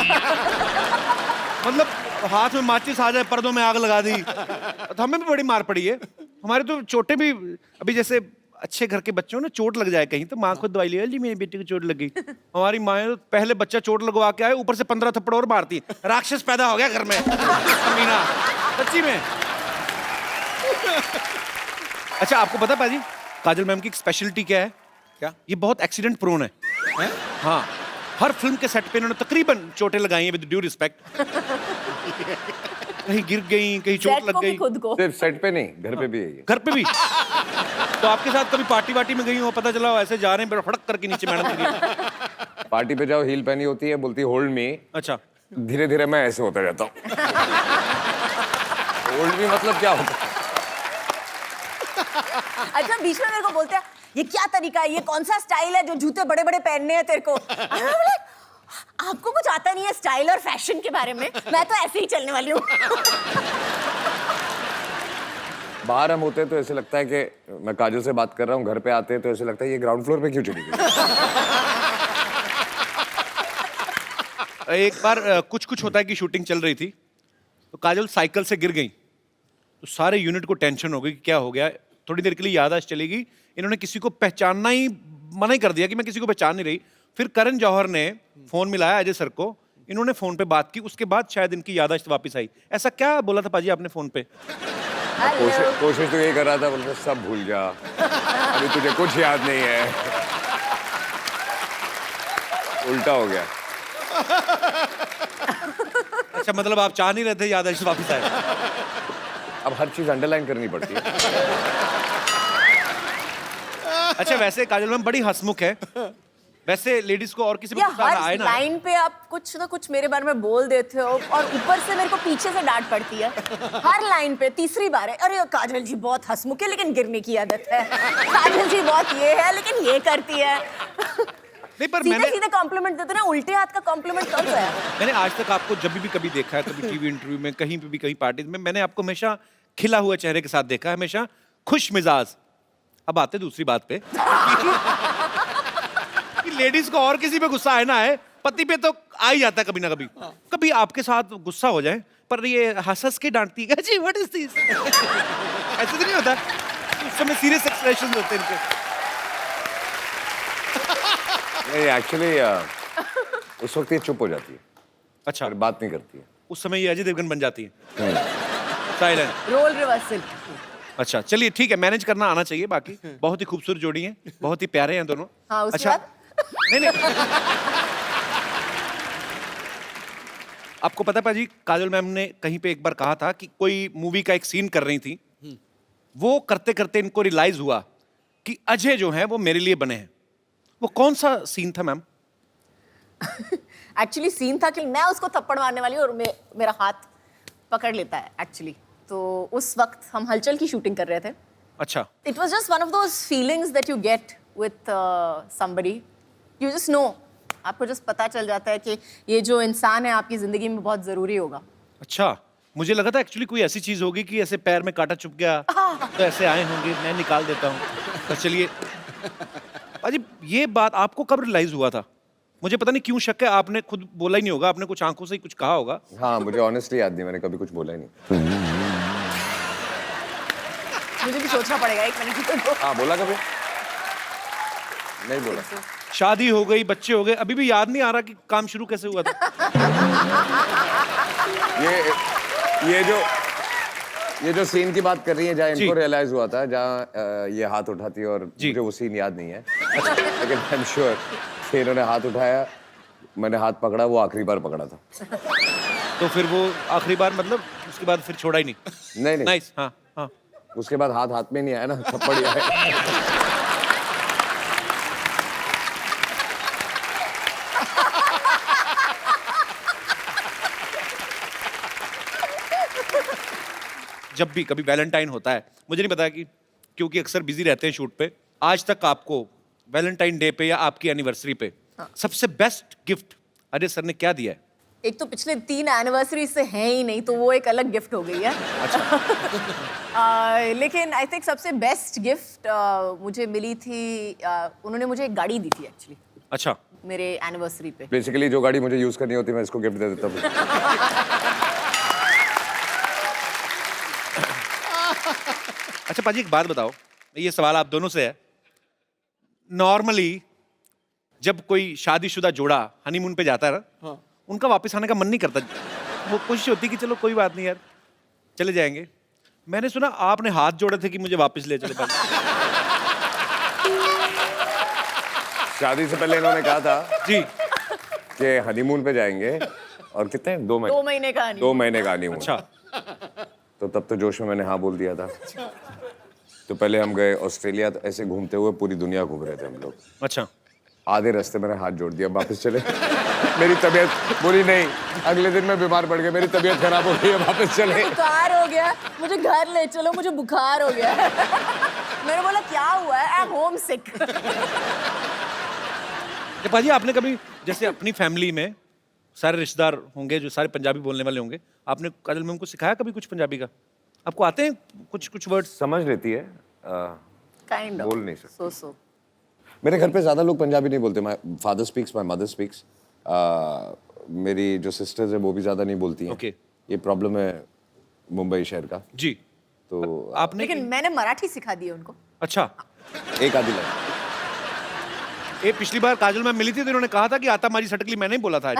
मतलब हाथ में माचिस आ जाए, पर्दों में आग लगा दी। तो हमें भी बड़ी मार पड़ी है। हमारे तो चोटें भी, अभी जैसे अच्छे घर के बच्चों ने चोट लग जाए कहीं तो माँ खुद दवाई ले, जी मेरी बेटी को चोट लग गई। हमारी माँ तो पहले बच्चा चोट लगवा के आए, ऊपर से 15 थप्पड़ और मारती, राक्षस पैदा हो गया घर में। मीना सच्ची में। अच्छा आपको पता पाजी, काजल मैम की एक स्पेशलिटी क्या है? क्या? ये बहुत एक्सीडेंट प्रोन है। हाँ, हर फिल्म के सेट पे इन्होंने तकरीबन चोटें लगाई हैं, विद ड्यू रिस्पेक्ट। कहीं गिर गई, कहीं चोट सेट लग को भी गई। खुद को। सिर्फ सेट पे नहीं, घर पे भी है ये। घर पे भी। तो आपके साथ कभी पार्टी वार्टी में गई हो, पता चला हो ऐसे जा रहे हैं, फड़क करके नीचे मैडम गिरी। पार्टी पे जाओ, हील पहनी होती है, बोलती होल्ड मी। अच्छा, धीरे धीरे मैं ऐसे होता जाता हूँ। होल्ड मी मतलब क्या होता है? अच्छा बीच में मेरे को बोलते हैं ये क्या तरीका है, ये कौन सा स्टाइल है जो जूते बड़े बड़े पहनने हैं तेरे को। और मैं बोले, आपको कुछ आता नहीं है स्टाइल और फैशन के बारे में, मैं तो ऐसे ही चलने वाली हूँ। बाहर हम होते हैं तो ऐसे लगता है कि मैं काजल से बात कर रहा हूँ, घर पे आते हैं तो ऐसे लगता है ये ग्राउंड फ्लोर पे क्यों चली गई। एक बार कुछ होता है कि शूटिंग चल रही थी, तो काजल साइकिल से गिर गई, तो सारे यूनिट को टेंशन हो गई कि क्या हो गया। थोड़ी देर के लिए याददाश्त चलेगी, इन्होंने किसी को पहचानना ही मना ही कर दिया कि मैं किसी को पहचान नहीं रही। फिर करण जौहर ने फोन मिलाया अजय सर को, इन्होंने फोन पे बात की, उसके बाद शायद इनकी याददाश्त वापस आई। ऐसा क्या बोला था पाजी आपने फोन पे? कोशिश तो यही कर रहा था, बोलते सब भूल जा, अभी तुझे कुछ याद नहीं है। उल्टा हो गया। अच्छा मतलब आप चाह नहीं रहे थे याददाश्त वापस आए? अब हर चीज अंडरलाइन करनी पड़ती है। अच्छा वैसे काजल मैम बड़ी हंसमुख है, वैसे लेडीज को और किसी को या गुस्सा आए हर ना लाइन पे आप कुछ ना कुछ मेरे बारे में बोल देते हो और ऊपर से मेरे को पीछे से डांट पड़ती है हर लाइन पे। तीसरी बार है, अरे काजल जी बहुत हंसमुख है लेकिन गिरने की आदत है, काजल जी बहुत ये है लेकिन ये करती है। नहीं पर सीधे सीधे कॉम्प्लीमेंट देते ना, उल्टे हाथ का कॉम्प्लीमेंट कब है? मैंने आज तक आपको जब भी कभी देखा है, कभी टीवी इंटरव्यू में, कहीं पे भी, कहीं पार्टी में, मैंने आपको हमेशा खिला हुआ चेहरे के साथ देखा है, हमेशा खुश मिजाज। अब आते दूसरी बात पे कि लेडीज को और किसी पे गुस्सा आए ना आए, पति पे तो आ ही जाता है कभी ना कभी। कभी आपके साथ गुस्सा हो जाए पर ये हंस के डांटती है, जी व्हाट इज दिस, ऐसे तो नहीं होता? उस समय सीरियस एक्सप्रेशन होते हैं इनके। नहीं एक्चुअली उस वक्त ये चुप हो जाती है, अच्छा फिर बात नहीं करती है। उस समय ये अजय देवगन बन जाती है, साइलेंट। Role reversal. अच्छा चलिए ठीक है, मैनेज करना आना चाहिए। बाकी बहुत ही खूबसूरत जोड़ी है, बहुत ही प्यारे हैं दोनों। हाँ उसके अच्छा बाद नहीं आपको पता पाजी, काजल मैम ने कहीं पे एक बार कहा था कि कोई मूवी का एक सीन कर रही थी, वो करते करते इनको रियलाइज हुआ कि अजय जो है वो मेरे लिए बने हैं। वो कौन सा सीन था मैम? एक्चुअली सीन था कि मैं उसको थप्पड़ मारने वाली हूँ और मेरा हाथ पकड़ लेता है एक्चुअली। तो उस वक्त हम हलचल की शूटिंग कर रहे थे। अच्छा It was just one of those feelings that you get with somebody. You just know. आपको just पता चल जाता है कि ये जो इंसान है आपकी जिंदगी में बहुत जरूरी होगा। अच्छा, मुझे लगा था एक्चुअली कोई ऐसी चीज होगी कि ऐसे पैर में कांटा चुभ गया तो ऐसे आए होंगे, मैं निकाल देता हूँ। तो चलिए पाजी, ये बात आपको कब रियलाइज हुआ था? मुझे पता नहीं क्यों शक है, आपने खुद बोला ही नहीं होगा, आपने कुछ आंखों से ही कुछ कहा होगा। हाँ मुझे ऑनेस्टली याद नहीं, मैंने कभी कुछ बोला ही नहीं। मुझे भी सोचना पड़ेगा एक मिनट। हाँ बोला कभी नहीं बोला। शादी हो गई, बच्चे हो गए, अभी भी याद नहीं आ रहा कि काम शुरू कैसे हुआ था। ये जो सीन की बात कर रही है, जहाँ जी। इनको रियलाइज हुआ था, जहाँ ये हाथ उठाती है और जी। मुझे वो सीन याद नहीं है, लेकिन आई एम श्योर फिर इन्होंने हाथ उठाया, मैंने हाथ पकड़ा, वो आखिरी बार पकड़ा था। तो फिर वो आखिरी बार मतलब उसके बाद फिर छोड़ा ही नहीं। नहीं नहीं, नाइस। हाँ हाँ। उसके बाद हाथ हाथ में नहीं आया ना, थप्पड़ ही आया। जब भी कभी वैलेंटाइन होता है, मुझे नहीं पता कि क्योंकि अक्सर बिजी रहते हैं शूट पे, आज तक आपको वैलेंटाइन डे पे या आपकी एनिवर्सरी पे सबसे बेस्ट गिफ्ट अजय सर ने क्या दिया है? एक तो पिछले 3 एनिवर्सरी से हैं ही नहीं, तो वो एक अलग गिफ्ट हो गई है। लेकिन आई थिंक सबसे बेस्ट गिफ्ट मुझे मिली थी, उन्होंने मुझे एक गाड़ी दी थी एक्चुअली अच्छा। मेरे एनिवर्सरी पे। बेसिकली जो गाड़ी मुझे यूज करनी होती है मैं इसको गिफ्ट दे देता हूँ। अच्छा पाजी एक बात बताओ, ये सवाल आप दोनों से है। नॉर्मली जब कोई शादीशुदा जोड़ा हनीमून पे जाता है ना, उनका वापस आने का मन नहीं करता। वो कोशिश होती कि चलो कोई बात नहीं यार, चले जाएंगे। मैंने सुना आपने हाथ जोड़े थे कि मुझे वापस ले चले पाए। शादी से पहले इन्होंने कहा था जी कि हनीमून पे जाएंगे, और कितने 2 महीने 2 महीने का नहीं। 2 महीने का हनीमून। अच्छा। तो तब तो जोश में मैंने हाँ बोल दिया था। तो पहले हम गए ऑस्ट्रेलिया, तो ऐसे घूमते हुए पूरी दुनिया घूम रहे थे हम लोग। अच्छा। आधे रास्ते मैंने हाथ जोड़ दिया, वापस चले। मेरी तबीयत बुरी नहीं, अगले दिन मैं बीमार पड़ गया, मेरी तबीयत खराब हो गई है, वापस चले। बुखार हो गया, मुझे घर ले चलो, मुझे बुखार हो गया। मैंने बोला क्या हुआ है? आई एम होम सिक। पाजी आपने कभी जैसे अपनी फैमिली में सारे रिश्तेदार होंगे जो सारे पंजाबी बोलने वाले होंगे, आपने काजल मैम को सिखाया कभी कुछ पंजाबी का? आपको आते हैं कुछ कुछ वर्ड्स? समझ लेती है, काइंड ऑफ बोल नहीं सकते। सो मेरे घर पे ज्यादा लोग पंजाबी नहीं बोलते। My father speaks, my mother speaks. मेरी जो सिस्टर्स है वो भी ज्यादा नहीं बोलती हैं। Okay. ये प्रॉब्लम है मुंबई शहर का। जी। तो आपने लेकिन मैंने मराठी सिखा दी है उनको। अच्छा। एक आधी लाइन। ये पिछली बार काजल मैम मिली थी तो इन्होंने कहा था कि आता मारी सटकली मैंने ही बोला था आज।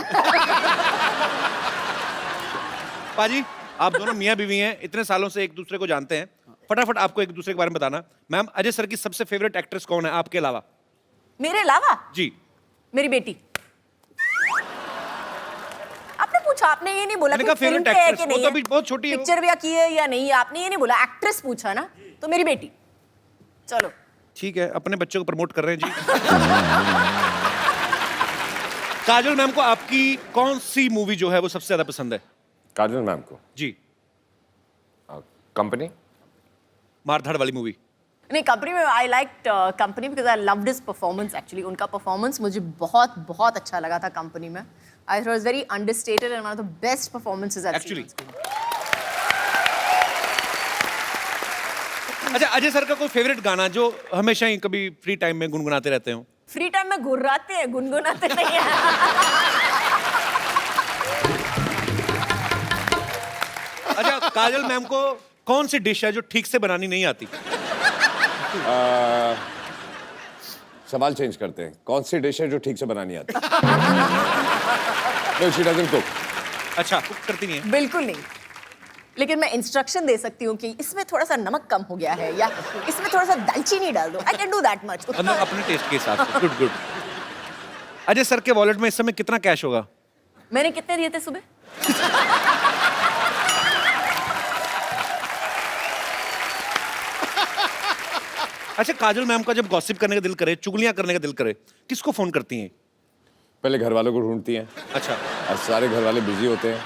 पाजी आप दोनों मियाँ बीवी हैं, इतने सालों से एक दूसरे को जानते हैं, फटाफट आपको एक दूसरे के बारे में बताना। मैम अजय सर की सबसे फेवरेट एक्ट्रेस कौन है आपके अलावा? मेरे अलावा? जी। मेरी बेटी। आपने पूछा, आपने ये नहीं बोला मैंने कि कहा फिल्म favorite पे है actress, कि वो नहीं तो है, अभी बहुत छोटी है। पिक्चर भी की है या नहीं है, आपने ये नहीं बोला, एक्ट्रेस पूछा ना, तो मेरी बेटी। चलो ठीक है, अपने बच्चों को प्रमोट कर रहे हैं जी। काजल मैम को आपकी कौन सी मूवी जो है वो सबसे ज्यादा पसंद है? काजल मैम को जी। कंपनी, मारधाड़ वाली मूवी। नहीं, कंपनी में I like company because I loved his performance actually. उनका परफॉर्मेंस मुझे बहुत बहुत अच्छा लगा था कंपनी में। I thought was very understated and one of the best performances I Actually. अच्छा अजय सर का कोई फेवरेट गाना जो हमेशा ही कभी फ्री टाइम में गुनगुनाते रहते हो? फ्री टाइम में घुर्राते हैं, गुनगुनाते नहीं हैं। अच्छा काजल मैम को कौन सी डिश है जो ठीक से बनानी नहीं आती? सवाल चेंज करते हैं। कौन सी डिश है जो ठीक से बनानी आती? No, she doesn't cook. अच्छा कुक करती नहीं है? बिल्कुल नहीं, लेकिन मैं इंस्ट्रक्शन दे सकती हूँ कि इसमें थोड़ा सा नमक कम हो गया है या इसमें थोड़ा सा दालचीनी डाल दो। I can do that much. मतलब अपने टेस्ट के हिसाब से। Good good. अजय सर के वॉलेट में इस समय कितना कैश होगा? मैंने कितने दिए थे सुबह? अच्छा काजल मैम का जब गॉसिप करने का दिल करे, चुगलियां करने का दिल करे, किसको फोन करती हैं? पहले घर वालों को ढूंढती हैं, अच्छा। और सारे घर वाले बिजी होते हैं,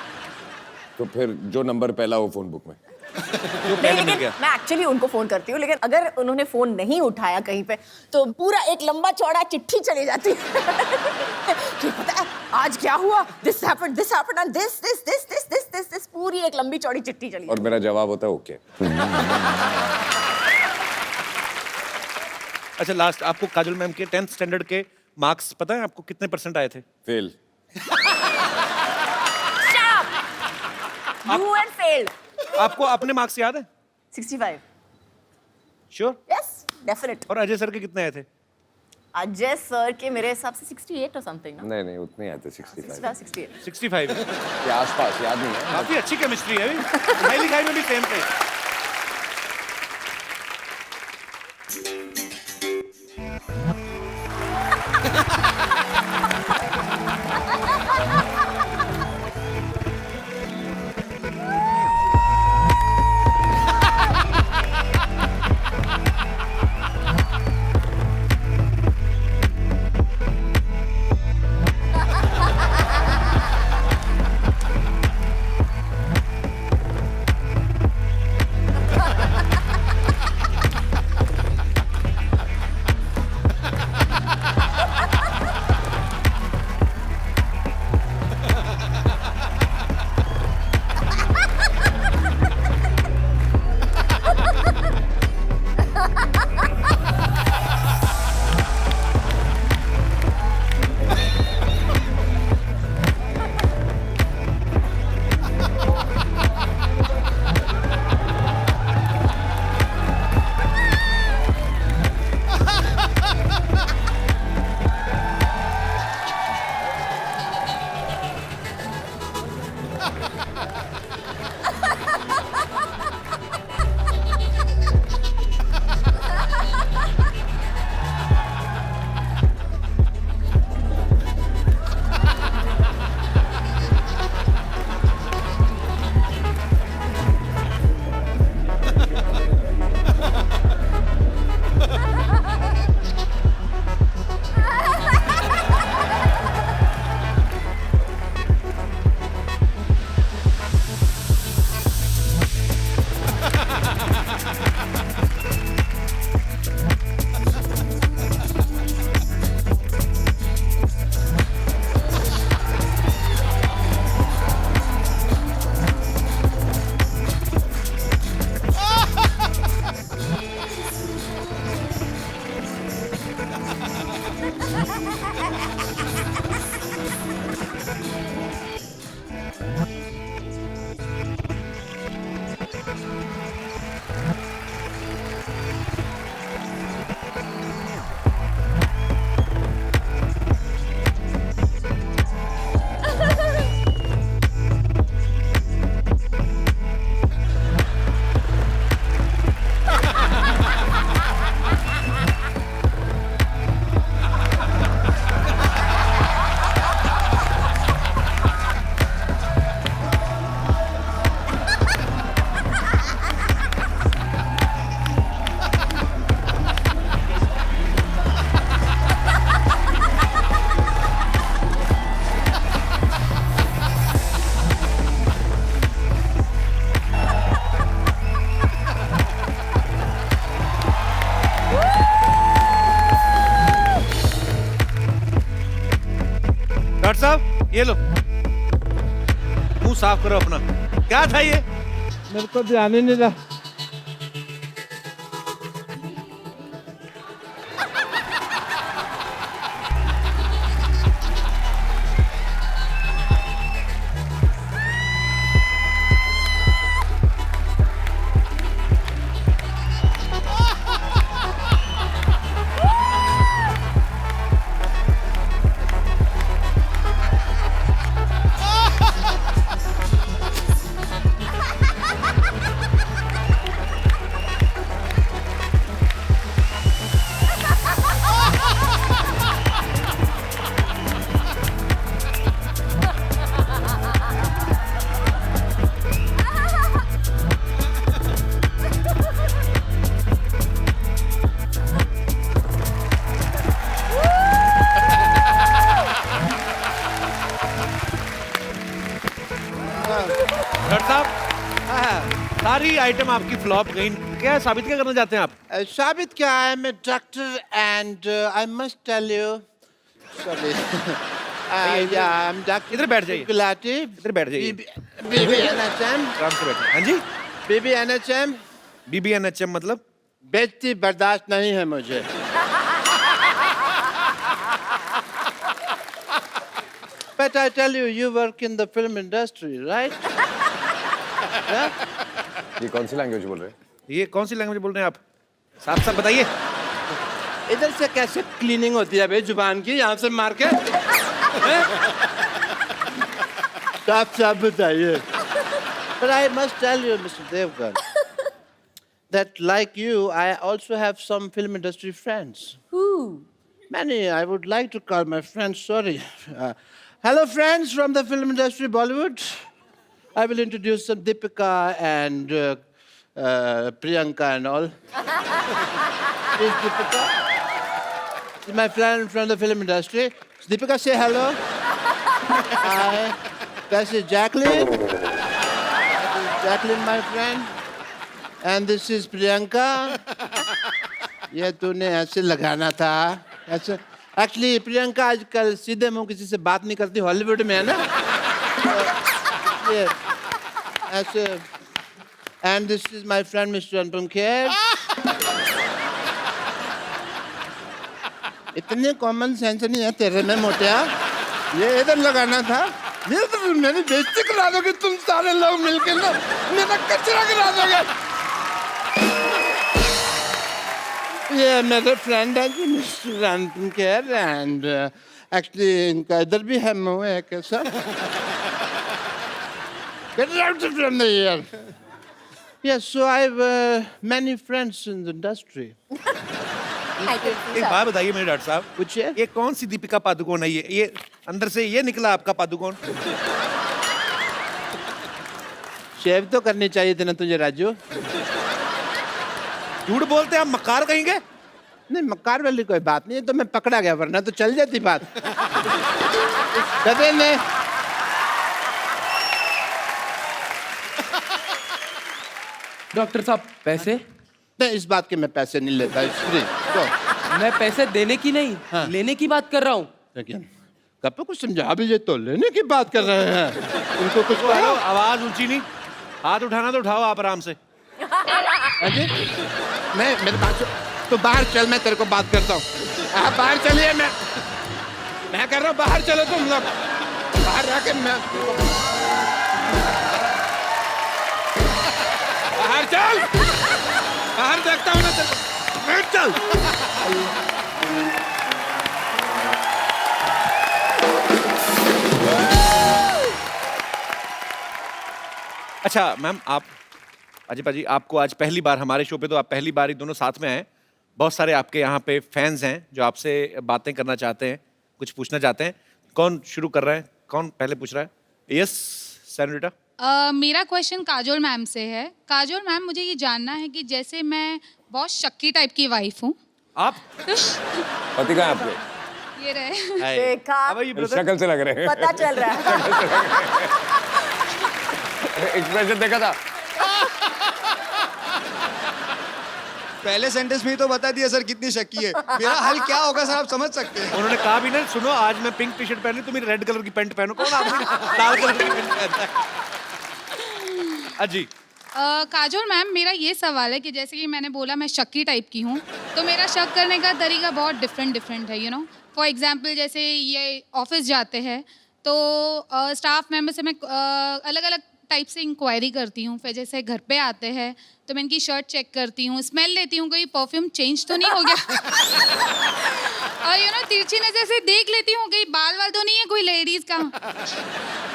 तो फिर जो नंबर पहला हो फोन बुक में। जो पहले नहीं, मिल गया। लेकिन मैं एक्चुअली उनको फोन करती हूँ, लेकिन अगर उन्होंने फोन नहीं उठाया कहीं पे तो पूरा एक लंबा चौड़ा चिट्ठी चली जाती है कि पता है आज क्या हुआ, दिस हैपेंड एंड दिस, पूरी एक लंबी चौड़ी चिट्ठी चली और मेरा जवाब होता है ओके। अच्छा लास्ट आपको काजल मैम के 10th स्टैंडर्ड के मार्क्स पता है आपको कितने % आए थे? फेल। You and failed. आपको अपने मार्क्स याद है? 65. श्योर? Yes, definite. और अजय सर के कितने आए थे? अजय सर के मेरे हिसाब से 68 or something ना? नहीं उतने आए थे 65 68. 65 के आसपास, याद नहीं है। काफी अच्छी केमिस्ट्री है पढ़ाई लिखाई में भी सेम थे। ये लो, मुंह साफ करो अपना। क्या था ये? मेरे को ध्यान ही नहीं रहा। डॉक्टर साहब, सारी आइटम आपकी फ्लॉप गई, क्या साबित क्या करना चाहते हैं आप? साबित क्या है, मैं doctor and I must tell you, sorry, I am doctor. इधर बैठ जाइए। गुलाटी। इधर बैठ जाइए। BBNHM। आराम से बैठिए। हाँ जी, BBNHM। BBNHM मतलब? बेइज्जती बर्दाश्त नहीं है मुझे। But I tell you, you work in the film industry, right? Yeah? ये कौन सी लैंग्वेज बोल रहे हैं? ये कौन सी लैंग्वेज बोल रहे हैं आप? साफ साफ बताइए। इधर से कैसे क्लीनिंग होती है भाई जुबान की, यहाँ से मार के? साफ साफ बताइए। But I must tell you, Mr. Devgan, that like you, I also have some film industry friends. Who? Many. I would like to call my friends. Sorry. Hello, friends from the film industry, Bollywood. I will introduce some Deepika and Priyanka and all. Is Deepika? Is my friend from the film industry. Deepika, say hello. Hi. This is Jacqueline. This is Jacqueline, my friend. And this is Priyanka. ये तूने ऐसे लगाना था, ऐसे। Actually Priyanka आजकल सीधे मुंह किसी से बात नहीं करती, हॉलीवुड में है ना, ये ऐसे। And this is my friend mister Anupam Kher. इतने कॉमन सेंस नहीं है तेरे में मोटिया, ये इधर लगाना था। ये तो मेरी बेइज्जती करा दोगे तुम सारे लोग मिलकर ना, मेरा कचरा गिरा दोगे। ये मेरे फ्रेंड है जी mister Anupam Kher, and actually इनका इधर भी है मुंह है कैसा। Get out from the here. Yes, so I have many friends in the industry. एक बात बताइए मेरे डॉक्टर साहब, पूछिए। ये कौन सी दीपिका पादुकोण है? ये अंदर से ये निकला आपका पादुकोण? शेव तो करनी चाहिए थी ना तुझे राजू। झूठ बोलते हैं आप, मक्कार कहेंगे? नहीं, मक्कार वाली कोई बात नहीं है, तो मैं पकड़ा गया, वरना तो चल जाती बात। गधे ने डॉक्टर साहब पैसे? नहीं, इस बात के मैं पैसे नहीं लेता, इट्स फ्री। मैं पैसे देने की नहीं, हाँ। लेने की बात कर रहा हूँ। लेकिन कब कुछ समझा भी, ये तो लेने की बात कर रहे हैं। उनको कुछ हेलो, आवाज ऊंची नहीं, हाथ उठाना तो उठाओ आप आराम से। अजय, मैं मेरे बात तो बाहर चल, मैं तेरे को बात करता हूँ। आप बाहर चलिए, मैं कर रहा हूँ, बाहर चलो तुम लोग, बाहर जाके मैं बाहर चल, बाहर देखता हूँ ना तेरे को, बाहर चल। अच्छा मैम, आप अजय पाजी, आपको आज पहली बार हमारे शो पे, तो आप पहली बार ही दोनों साथ में आए। बहुत सारे आपके यहाँ पे फैंस हैं जो आपसे बातें करना चाहते हैं, कुछ पूछना चाहते हैं। कौन शुरू कर रहा है? कौन पहले पूछ रहा है? Yes senorita. मेरा क्वेश्चन काजोल मैम से है। काजोल मैम, मुझे ये जानना है कि जैसे मैं बहुत शक्की टाइप की वाइफ हूँ। आप पति कहाँ है आपके? ये रहे। देखा, अब ये ब्रदर शक्ल से लग रहे हैं। पता चल रहा है। एक्सप्रेशन देखा था। पहले सेंटेंस में ही तो बता दिया सर कितनी शक्की है। मेरा हल क्या होगा सर, आप समझ सकते हैं। उन्होंने कहा भी ना, सुनो आज मैं पिंक टी शर्ट पहनी, तुम रेड कलर की पैंट पहनो। कौन आदमी लाल कलर की पैंट पहनता है? अजी काजोल मैम, मेरा ये सवाल है कि जैसे कि मैंने बोला मैं शक्की टाइप की हूँ, तो मेरा शक करने का तरीका बहुत डिफरेंट है, यू नो। फॉर एग्जांपल जैसे ये ऑफिस जाते हैं तो स्टाफ मेंबर से मैं अलग अलग टाइप से इंक्वायरी करती हूँ। फिर जैसे घर पे आते हैं तो मैं इनकी शर्ट चेक करती हूँ, स्मेल लेती हूँ, कोई परफ्यूम चेंज तो नहीं हो गया। और यू नो तिरछी नजर से देख लेती हूँ कहीं बाल वाल तो नहीं है कोई लेडीज का।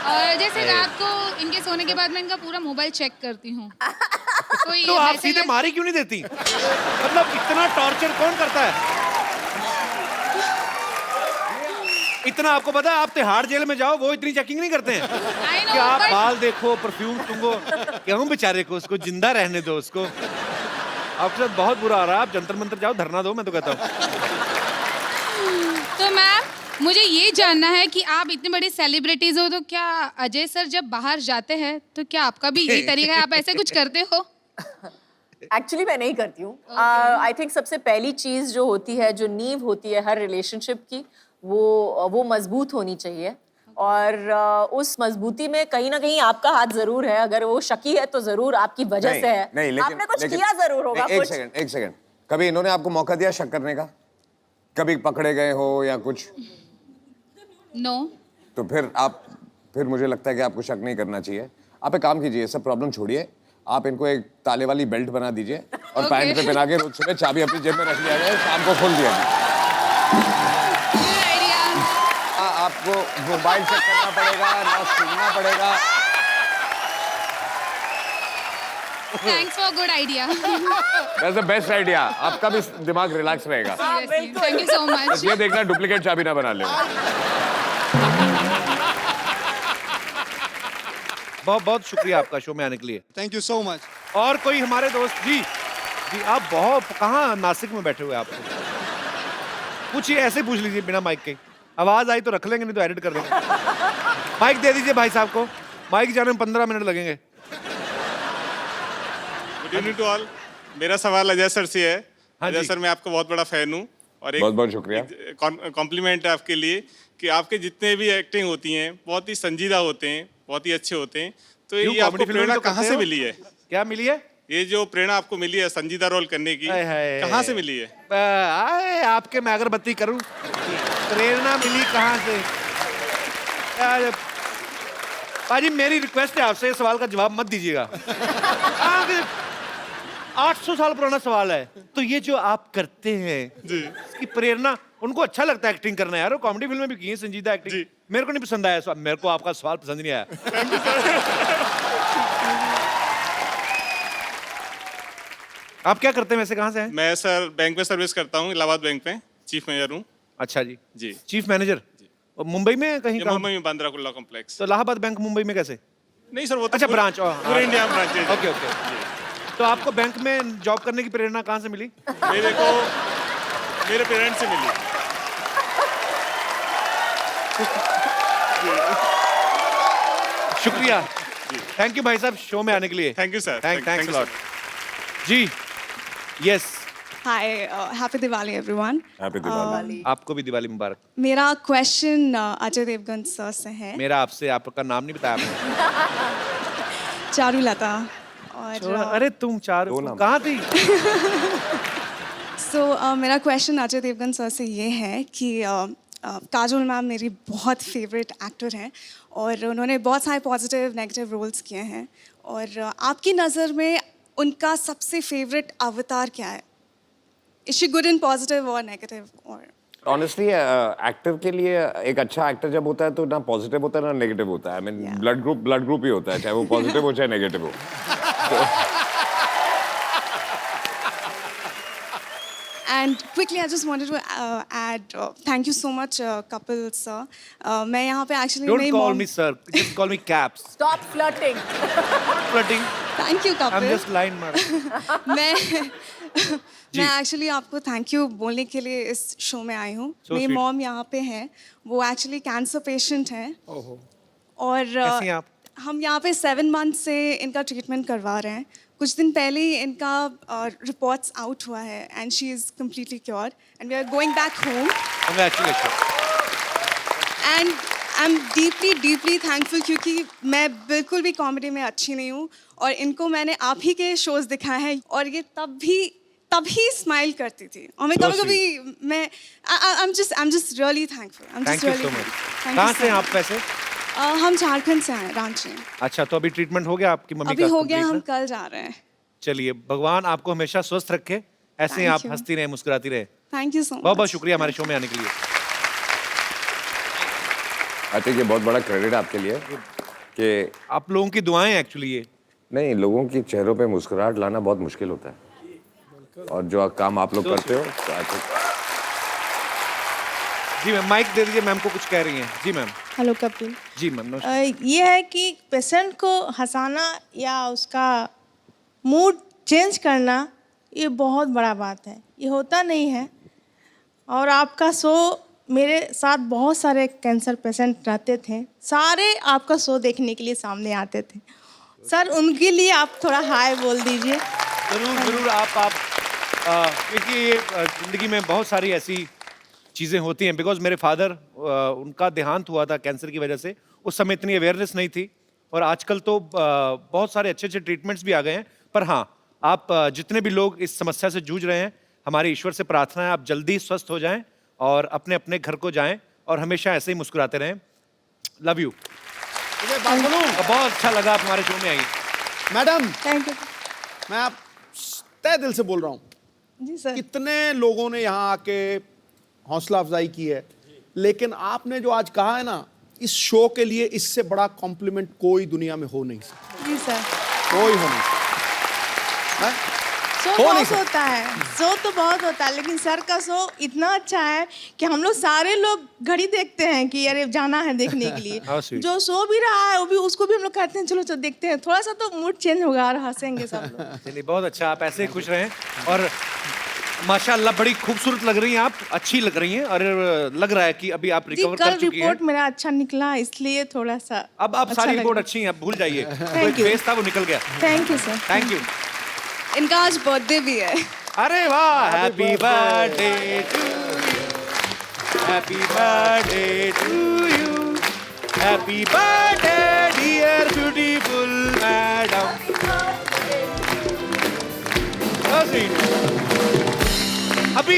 और जैसे रात को इनके सोने के बाद मैं इनका पूरा मोबाइल चेक करती हूँ। कोई तो आप message- सीधे मारी क्यों नहीं देती? मतलब इतना टॉर्चर कौन करता है? इतना आपको पता है, आप तिहाड़ जेल में जाओ, वो इतनी चेकिंग नहीं करते हैं I know, कि आप but- बाल देखो, परफ्यूम सूंघो। क्यों बेचारे को, उसको जिंदा रहने दो उसको। आपके साथ बहुत बुरा आ रहा है, आप जंतर मंतर जाओ, धरना दो, मैं तो कहता हूँ। तो मैम मुझे ये जानना है कि आप इतनी बड़ी सेलिब्रिटीज हो, तो क्या अजय सर जब बाहर जाते हैं तो क्या आपका भी यही तरीका है, आप ऐसे कुछ करते हो? एक्चुअली मैं नहीं करती हूँ। आई थिंक सबसे पहली चीज जो होती है, जो नींव होती है हर रिलेशनशिप की, वो मजबूत होनी चाहिए। और उस मजबूती में कहीं ना कहीं आपका हाथ जरूर है। अगर वो शकी है तो जरूर आपकी वजह से है। नहीं, लेकिन आपने कुछ लेकिन- किया जरूर होगा। नहीं, कुछ एक सेकंड। कभी इन्होंने आपको मौका दिया शक करने का? कभी पकड़े गए हो या कुछ? नो। तो फिर मुझे लगता है कि आपको शक नहीं करना चाहिए। आप एक काम कीजिए, सब प्रॉब्लम छोड़िए, आप इनको एक ताले वाली बेल्ट बना दीजिए और Okay. पैंट पे पहना के रोज सुबह चाबी अपनी जेब में रख लिया जाए, शाम को खोल दिया जाए। Good idea. आपको मोबाइल चेक करना पड़ेगा ना, सुनना पड़ेगा। Thanks for good idea. That's the best idea. आपका भी दिमाग रिलैक्स रहेगा। Thank you so much. ये देखना डुप्लीकेट चाबी ना बना ले। बहुत बहुत शुक्रिया आपका शो में आने के लिए। Thank you so much. और कोई हमारे दोस्त? जी जी, आप बहुत कहाँ नासिक में बैठे हुए? आपको पूछिए, ऐसे पूछ लीजिए बिना माइक के। आवाज आई तो रख लेंगे, नहीं तो एडिट कर देंगे। माइक दे दीजिए भाई साहब को। माइक जाने में 15 मिनट लगेंगे। Good evening to all. मेरा सवाल अजय सर से है। हाँ अजय जी। सर, मैं आपका बहुत बड़ा फैन हूँ और बहुत बहुत शुक्रिया। कॉम्प्लीमेंट है आपके लिए कि आपके जितने भी एक्टिंग होती हैं बहुत ही संजीदा होते हैं, बहुत ही अच्छे होते हैं। तो क्यों, ये आपको कॉमेडी फिल्म में प्रेरणा तो कहाँ करते से हो? मिली है? क्या मिली है? ये जो प्रेरणा आपको मिली है संजीदा रोल करने की, हाय हाय। कहाँ से मिली है? आए आपके मैं अगरबत्ती करूं, प्रेरणा मिली कहाँ से? यार पाजी, मेरी रिक्वेस्ट है आपसे, इस सवाल का जवाब मत दीजिएगा। 800 साल पुराना सवाल है। तो ये जो आप करते हैं जी। इसकी प्रेरणा, उनको अच्छा लगता है एक्टिंग करना यार, वो कॉमेडी फिल्म में भी की है संजीदा एक्टिंग। जी। मेरे को नहीं पसंद आया सवाल, मेरे को आपका सवाल पसंद नहीं आया। आप क्या करते हैं वैसे, कहाँ से हैं? मैं सर बैंक में सर्विस करता हूँ, इलाहाबाद बैंक में चीफ मैनेजर हूँ। अच्छा जी। जी। Chief manager. और मुंबई में कहीं ये कहाँ? मुंबई में बांद्रा कुर्ला कॉम्प्लेक्स। तो इलाहाबाद बैंक मुंबई में कैसे? नहीं सर, वो तो अच्छा, पूरे- ब्रांच। पूरे इंडिया में ब्रांच है। Okay okay. तो आपको बैंक में जॉब करने की प्रेरणा कहाँ से मिली? मेरे को मेरे पेरेंट्स से मिली। शुक्रिया। थैंक यू भाई साहब शो में आने के लिए। Thank you sir. Thanks lot. जी yes, hi, happy Diwali everyone. Happy Diwali. आपको भी दिवाली मुबारक। मेरा क्वेश्चन अजय देवगन सर से है। मेरा आपसे, आपका नाम नहीं बताया आपने। चारुलता। छोड़ो, और अरे तुम चार दो नाम। कहाँ थी? मेरा क्वेश्चन अजय देवगन सर से ये है कि काजोल मैम मेरी बहुत फेवरेट एक्टर हैं और उन्होंने बहुत सारे पॉजिटिव नेगेटिव रोल्स किए हैं, और आपकी नज़र में उनका सबसे फेवरेट अवतार क्या है? Is she good in positive और नेगेटिव? और ऑनेस्टली एक्टर के लिए एक अच्छा एक्टर जब होता है तो ना पॉजिटिव होता है ना नेगेटिव होता है। I mean Yeah. Blood group ही होता है, चाहे वो पॉजिटिव हो चाहे नेगेटिव हो। And quickly, I just wanted to add, thank you so much, Kapil sir. मैं यहाँ पे actually Don't मेरी call mom. me sir, just call me Caps. stop flirting. Flirting. Thank you, I'm Kapil. just line मार। मैं actually आपको thank you बोलने के लिए इस शो में आई हूँ। So मेरी sweet. मॉम यहाँ पे है, वो एक्चुअली कैंसर पेशेंट हैं। और कैसी हैं आप? हम यहाँ पे 7 मंथ से इनका ट्रीटमेंट करवा रहे हैं। कुछ दिन पहले ही इनका रिपोर्ट्स आउट हुआ है and she is completely cure and we are going back home and I am deeply thankful, क्योंकि मैं बिल्कुल भी कॉमेडी में अच्छी नहीं हूँ और इनको मैंने आप ही के शोज़ दिखाए हैं और ये तभी स्माइल करती थी और मैं कभी मैं I am just really thankful. Thank you so much. कहाँ से हैं आप पैसे? हम झारखंड से आए, रांची। अच्छा, तो अभी ट्रीटमेंट हो गया आपकी मम्मी अभी का? हो गया, complete हम ना? कल जा रहे हैं। चलिए, भगवान आपको हमेशा स्वस्थ रखे, ऐसे ही Thank आप you. हंसती रहे, मुस्कुराती रहे। Thank you so much. बहुत बहुत शुक्रिया हमारे शो में आने के लिए। आई थिंक ये बहुत बड़ा क्रेडिट आपके लिए कि आप लोगों की दुआएं एक्चुअली ये नहीं, लोगों के चेहरों पे मुस्कुराहट लाना बहुत मुश्किल होता है और जो काम आप लोग करते हो तो I think- जी मैम, माइक दे दीजिए, मैम को कुछ कह रही हैं। जी मैम। हेलो कपिल। जी मैम, नमस्कार। ये है कि पेशेंट को हंसाना या उसका मूड चेंज करना ये बहुत बड़ा बात है, ये होता नहीं है। और आपका शो, मेरे साथ बहुत सारे कैंसर पेशेंट रहते थे, सारे आपका शो देखने के लिए सामने आते थे। सर, उनके लिए आप थोड़ा हाय बोल दीजिए। जरूर जरूर, आप क्योंकि ज़िंदगी में बहुत सारी ऐसी चीज़ें होती हैं। बिकॉज मेरे फादर, उनका देहांत हुआ था कैंसर की वजह से, उस समय इतनी अवेयरनेस नहीं थी और आजकल तो बहुत सारे अच्छे अच्छे ट्रीटमेंट्स भी आ गए हैं। पर हाँ, आप जितने भी लोग इस समस्या से जूझ रहे हैं, हमारे ईश्वर से प्रार्थना है आप जल्दी स्वस्थ हो जाएं और अपने अपने घर को जाएं और हमेशा ऐसे ही मुस्कुराते रहें। Love you. बहुत अच्छा लगा आप हमारे शो में आई। Madam, thank you. मैं आप तहे दिल से बोल रहा हूँ, जी सर। कितने लोगों ने यहाँ आके हौसला अफजाई की है, लेकिन आपने जो आज कहा है ना, इस शो के लिए इससे बड़ा कॉम्प्लीमेंट कोई दुनिया में हो नहीं सकता। जी सर। कोई हो नहीं सकता। शो हो नहीं बहुत सकता। होता है, शो तो बहुत होता है, लेकिन सर का शो इतना अच्छा है कि हम लोग सारे लोग घड़ी देखते हैं कि अरे जाना है देखने के लिए। How sweet. जो शो भी रहा है वो भी, उसको भी हम लोग कहते हैं चलो चलो देखते हैं, थोड़ा सा तो मूड चेंज होगा और हंसेंगे सब लोग। चलिए, बहुत अच्छा, आप ऐसे ही खुश रहें और माशाल्लाह बड़ी खूबसूरत लग रही हैं आप, अच्छी लग रही हैं और लग रहा है कि अभी आप जी, रिकवर कल कर चुकी हैं। रिपोर्ट मेरा अच्छा निकला, इसलिए थोड़ा सा अब आप अच्छा सारी लग रिपोर्ट रहा। अच्छी हैं, आप भूल जाइए। Thank you. फेस था वो निकल गया। Thank you sir. Thank you. इनका आज बर्थडे भी है। अरे वाह, happy birthday to you, happy birthday to you, happy birthday dear beautiful madam. अभी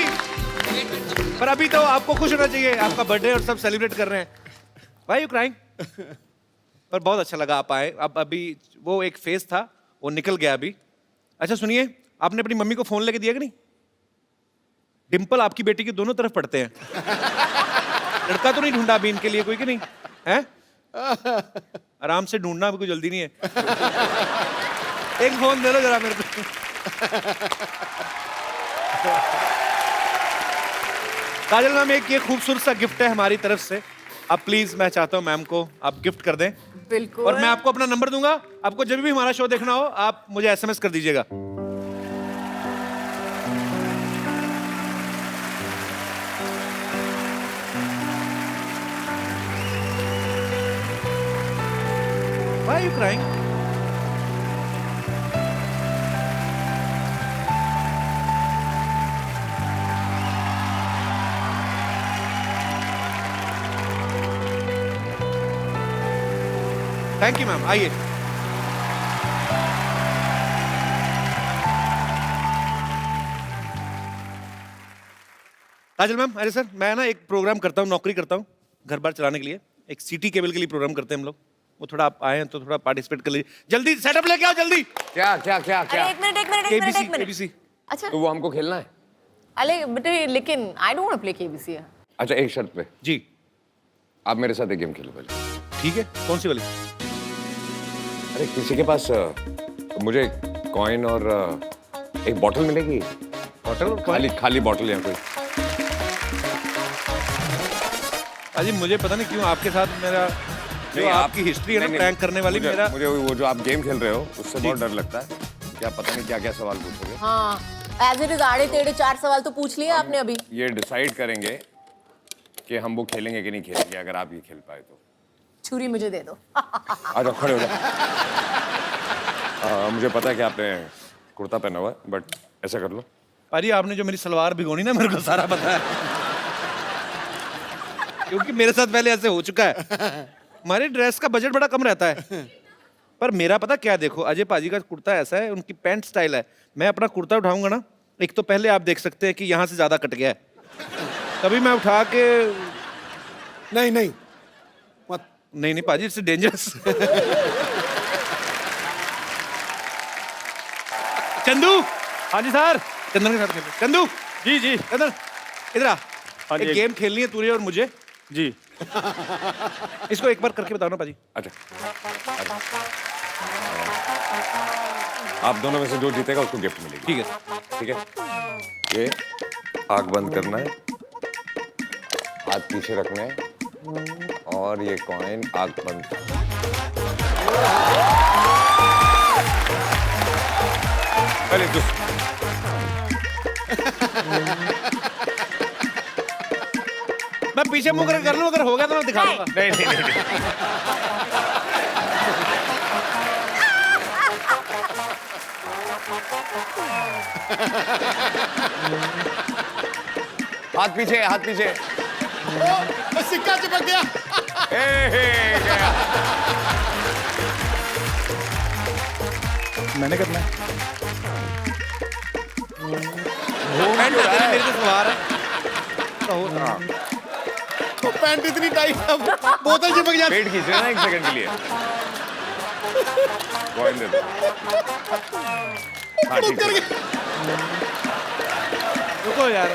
पर अभी तो आपको खुश होना चाहिए, आपका बर्थडे और सब सेलिब्रेट कर रहे हैं। Why you crying? पर बहुत अच्छा लगा आप आए। अब अभी वो एक फेस था, वो निकल गया अभी। अच्छा सुनिए, आपने अपनी मम्मी को फोन लेके दिया कि नहीं? डिंपल आपकी बेटी के दोनों तरफ पड़ते हैं। लड़का तो नहीं ढूंढा अभी इनके लिए कोई कि नहीं है? आराम से ढूंढना, अभी कोई जल्दी नहीं है। एक फोन दे लो जरा मेरे को। काजल मैम, एक ये खूबसूरत सा गिफ्ट है हमारी तरफ से, आप प्लीज, मैं चाहता हूँ मैम को आप गिफ्ट कर दें। बिल्कुल। और मैं आपको अपना नंबर दूंगा, आपको जब भी हमारा शो देखना हो आप मुझे एसएमएस कर दीजिएगा। Why are you crying? Thank you ma'am, आइए। काजल मैम, अरे सर, मैं ना एक प्रोग्राम करता हूँ, नौकरी करता हूँ घर बार चलाने के लिए, एक सिटी केबल के लिए प्रोग्राम करते हैं हम लोग। वो थोड़ा आप आए हैं तो थोड़ा पार्टिसिपेट कर लीजिए। जल्दी सेटअप लेके आओ, जल्दी। क्या क्या क्या क्या? अरे एक मिनट। केबीसी। अच्छा, तो वो हमको खेलना है? अरे बेटे, लेकिन I don't want to play KBC. अच्छा, एक शर्त पे। जी। आप मेरे साथ एक गेम खेलो पहले। ठीक है, कौन सी वाली? अरे किसी के पास मुझे कॉइन और एक बॉटल मिलेगी? बॉटल? खाली बॉटल या कोई? अजी मुझे पता नहीं क्यों आपके साथ मेरा जो आपकी हिस्ट्री है ना प्रैंक करने वाली, मेरा मुझे वो जो आप गेम खेल रहे हो उससे बहुत डर लगता है कि आप पता नहीं क्या क्या सवाल पूछोगे। हाँ, एज इट इज आड़े टेढ़े 4 सवाल तो पूछ लिए आपने अभी। ये डिसाइड करेंगे कि हम वो खेलेंगे कि नहीं खेलेंगे, अगर आप ये खेल पाए तो। छुरी मुझे दे दो। आ जाओ, खड़े हो जाओ। मुझे पता है कि आपने कुर्ता पहना हुआ है, बट ऐसा कर लो। पाजी आपने जो मेरी सलवार भिगोनी ना, मेरे को सारा पता है, क्योंकि मेरे साथ पहले ऐसे हो चुका है। हमारे ड्रेस का बजट बड़ा कम रहता है, पर मेरा पता क्या, देखो अजय पाजी का कुर्ता ऐसा है, उनकी पैंट स्टाइल है। मैं अपना कुर्ता उठाऊंगा ना, एक तो पहले आप देख सकते हैं कि यहाँ से ज्यादा कट गया है, तभी मैं उठा के नहीं नहीं मत। नहीं पाजी, इट्स डेंजरस। चंदू। हाँ जी सर। चंदन के साथ खेलो। चंदू। जी जी। चंदन इधर आ। हाँ जी, एक गेम खेलनी है तुझे और मुझे। जी। इसको एक बार करके बताओ ना पाजी। अच्छा, आप दोनों में से जो जीतेगा उसको गिफ्ट मिलेगी। ठीक है। ठीक है, ये आग बंद करना है, हाथ पीछे रखने हैं, और ये कॉइन आग बंद। पहले मैं पीछे मुंह करके कर लूं, अगर हो गया तो मैं दिखा दूंगा। नहीं नहीं नहीं, नहीं। हाथ पीछे, हाथ पीछे। सिक्का चिपक गया। गया। मैंने करना है। पैंट मेरे को सवार है। तो पैंट इतनी टाइट है, बोतल चिपक जाती। पेट खींच रहे ना 1 सेकंड के लिए। कॉइन दे दो। हाँ ठीक है। रुको यार।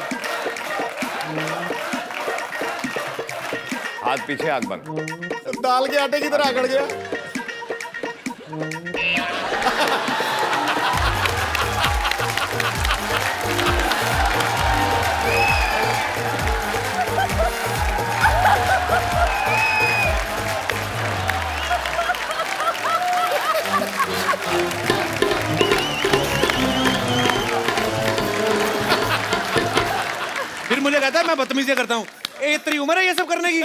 हाथ पीछे, आग बंद। दाल के आटे की तरह अकड़ गया। फिर मुझे कहता है मैं बदतमीजी करता हूँ। इतनी उम्र है ये सब करने की।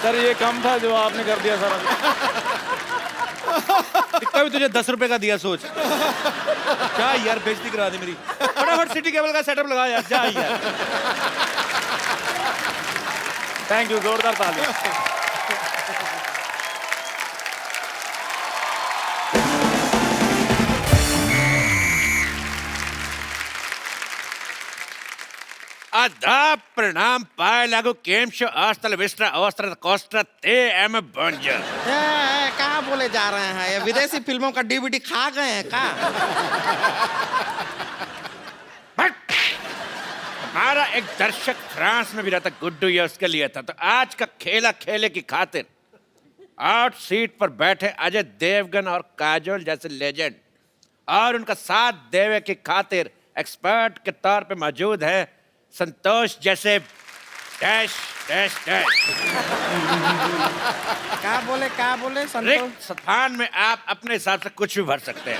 सर ये कम था जो आपने कर दिया सर। कभी तुझे 10 रुपए का दिया, सोच। क्या यार, बेइज्जती करा दी मेरी। फटाफट सिटी केबल का सेटअप लगा यार, जा यार। थैंक यू, जोरदार ताली। आदाब, प्रणाम, पाए लागू, केम शो, आस्तल विस्ट्रा, ऑस्त्र कोस्ट्रा, ते एम बंजर। कहाँ बोले जा रहे हैं? ये विदेशी फिल्मों का डीवीडी खा गए हैं का? हमारा एक दर्शक फ्रांस में भी रहता, गुड्डू, ये उसके लिए था। तो आज का खेला खेले की खातिर आउट सीट पर बैठे अजय देवगन और काजोल जैसे लेजेंड, और उनका साथ देवे की खातिर एक्सपर्ट के तौर पे मौजूद है संतोष जैसे डैश डैश डैश। क्या बोले संतोष? रिक्त स्थान में आप अपने हिसाब से कुछ भी भर सकते हैं।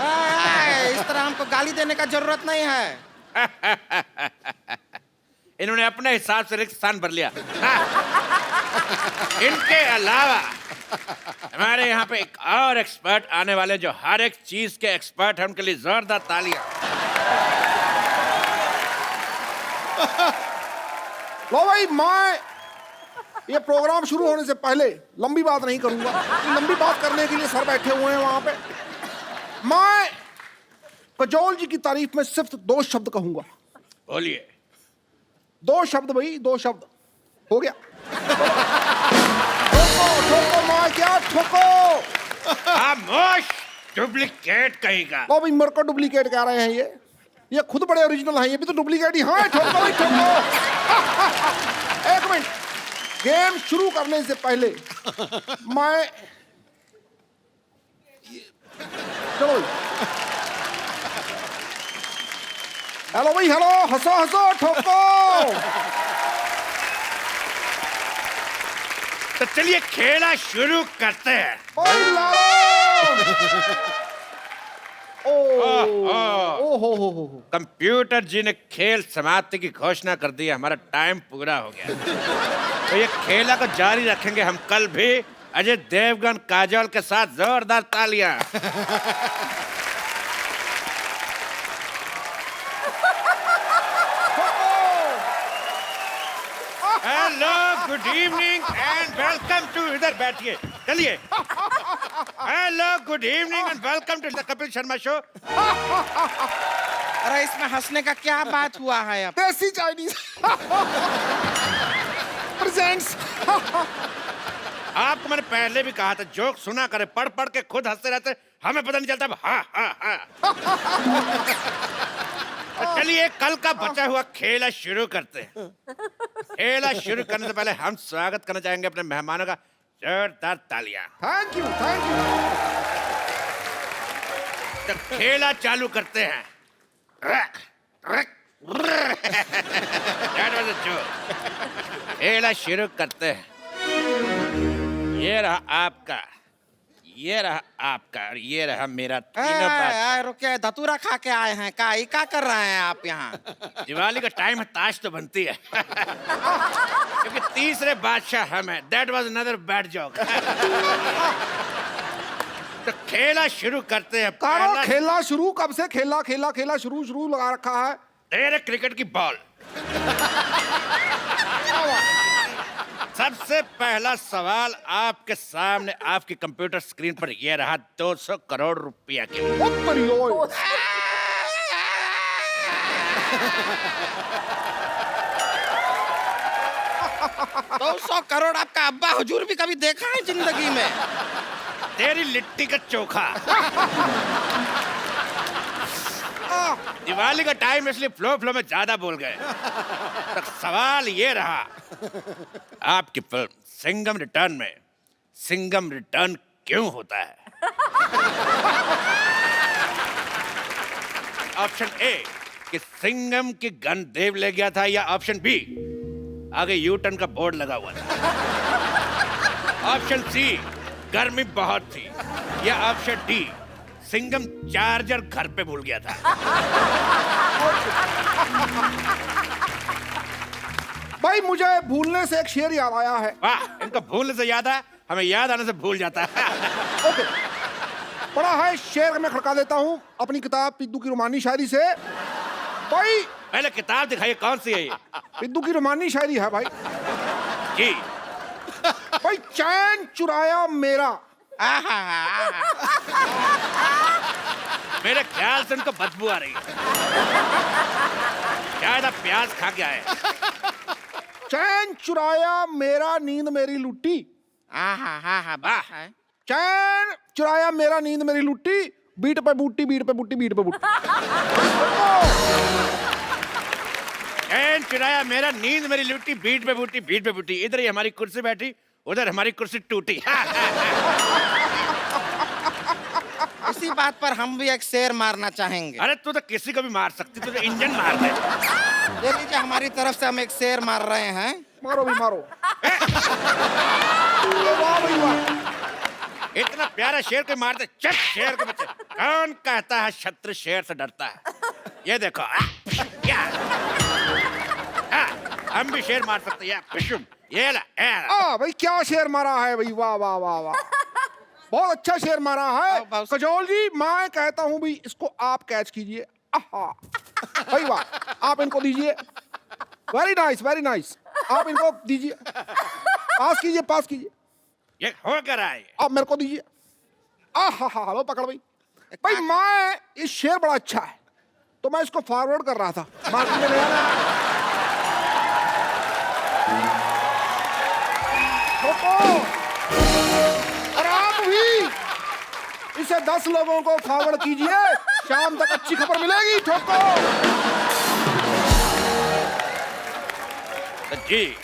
इस तरह हमको गाली देने का जरूरत नहीं है। इन्होंने अपने हिसाब से रिक्त स्थान भर लिया। इनके अलावा हमारे यहाँ पे एक और एक्सपर्ट आने वाले, जो हर एक चीज के एक्सपर्ट है। उनके लिए जोरदार तालियां। लो भाई, मैं ये प्रोग्राम शुरू होने से पहले लंबी बात नहीं करूंगा। लंबी बात करने के लिए सर बैठे हुए हैं वहां पे। मैं काजोल जी की तारीफ में सिर्फ 2 शब्द कहूंगा। बोलिए। 2 शब्द भाई, 2 शब्द। हो गया। ठोको ठोको मार, क्या ठोको। खामोश, डुप्लीकेट कहेगा। लो भाई, मेरे को डुप्लीकेट कह रहे हैं ये खुद बड़े ओरिजिनल हैं, ये भी तो डुप्लीकेट ही। हाँ, ठोको भाई ठोको। एक मिनट, गेम शुरू करने से पहले मैं चलो हेलो भाई, हेलो, हंसो हंसो, ठोको। तो चलिए खेला शुरू करते हैं। हो। कंप्यूटर जी ने खेल समाप्ति की घोषणा कर दी है, हमारा टाइम पूरा हो गया। तो ये खेला को जारी रखेंगे हम कल भी। अजय देवगन काजोल के साथ जोरदार तालियां। Hello, good evening and welcome to, इधर बैठिए, चलिए। Hello, good evening and welcome to the Kapil Sharma show. अरे इसमें हंसने का क्या बात हुआ है अब? देसी चाइनीज प्रेजेंट्स। आपको मैंने पहले भी कहा था जोक सुना करे, पढ़ पढ़ के खुद हंसते रहते, हमें पता नहीं चलता। हाँ हाँ हाँ। तो चलिए कल का बचा हुआ खेला शुरू करते हैं। खेला शुरू करने से पहले हम स्वागत करना चाहेंगे अपने मेहमानों का, जोरदार तालियां। Thank you, thank you. तो खेला चालू करते हैं। That was a joke. खेला शुरू करते हैं। ये रहा आपका, ये रहा आपका और ये रहा मेरा तीनों बादशाह। रुके, धतूरा खा के आए हैं क्या कर रहे हैं आप यहाँ? दिवाली का टाइम है, ताश तो बनती है। क्योंकि तीसरे बादशाह हम हैं। That was another bad joke. तो खेला शुरू करते हैं। कारो खेला शुरू कब से? खेला शुरू लगा रखा है। तेरे क्रिकेट की बॉल। सबसे पहला सवाल आपके सामने, आपकी कंप्यूटर स्क्रीन पर ये रहा 200 करोड़ रुपया के लिए। 200 करोड़ आपका अब्बा हुजूर भी कभी देखा है जिंदगी में? तेरी लिट्टी का चोखा। दिवाली का टाइम इसलिए फ्लो में ज्यादा बोल गए। तो सवाल ये रहा, आपकी फिल्म सिंघम रिटर्न में सिंघम रिटर्न क्यों होता है? ऑप्शन ए कि सिंघम की गन देव ले गया था, या ऑप्शन बी आगे यू टर्न का बोर्ड लगा हुआ था, ऑप्शन सी गर्मी बहुत थी, या ऑप्शन डी सिंघम चार्जर घर पे भूल गया था। भाई मुझे भूलने से एक शेर याद आया है। वाह, इनको भूलने से याद है, हमें याद आने से भूल जाता है। ओके, पढ़ा है शेर मैं खड़का देता हूँ अपनी किताब पिद्दू की रोमानी शायरी से। भाई पहले किताब दिखाइए, कौन सी है ये? पिद्दू की रोमानी शायरी है भाई जी। भाई चैन चुराया मेरा। मेरे ख्याल से उनको बदबू आ रही है, शायद आप प्याज खा के आए। चैन चुराया मेरा नींद मेरी लुट्टी। चैन चुराया मेरा नींद मेरी लुट्टी, बीट पे बूटी बीट पे बूटी बीट पे बूटी। चैन चुराया मेरा नींद मेरी लुट्टी, बीट पे बूटी बीट पे बूटी। इधर ही हमारी कुर्सी बैठी, उधर हमारी कुर्सी टूटी। इसी बात पर हम भी एक शेर मारना चाहेंगे। अरे तू तो किसी को भी मार सकती, तू तो इंजन मार दे। ये लीजिए, हमारी तरफ से हम एक शेर मार रहे हैं। मारो भी मारो। इतना प्यारा शेर को मारते, चट शेर के बच्चे। कौन कहता है शत्रु शेर से डरता है? ये देखो, हम भी शेर मार सकते हैं। ये ला, भाई क्या शेर मारा है भाई, वाह वाह वाह वाह, बहुत अच्छा शेर मारा है। कजोल जी मैं कहता हूँ भी इसको आप कैच कीजिए। भाई वाह, आप इनको दीजिए। वेरी नाइस वेरी नाइस, आप इनको दीजिए, पास कीजिए पास कीजिए। ये हो कर आए, आप मेरे को दीजिए। लो पकड़ भाई। भाई मैं, ये शेर बड़ा अच्छा है तो मैं इसको फॉरवर्ड कर रहा था मार्केट में ले आना। और आप भी इसे 10 लोगों को फॉरवर्ड कीजिए, शाम तक अच्छी खबर मिलेगी। ठोको। जी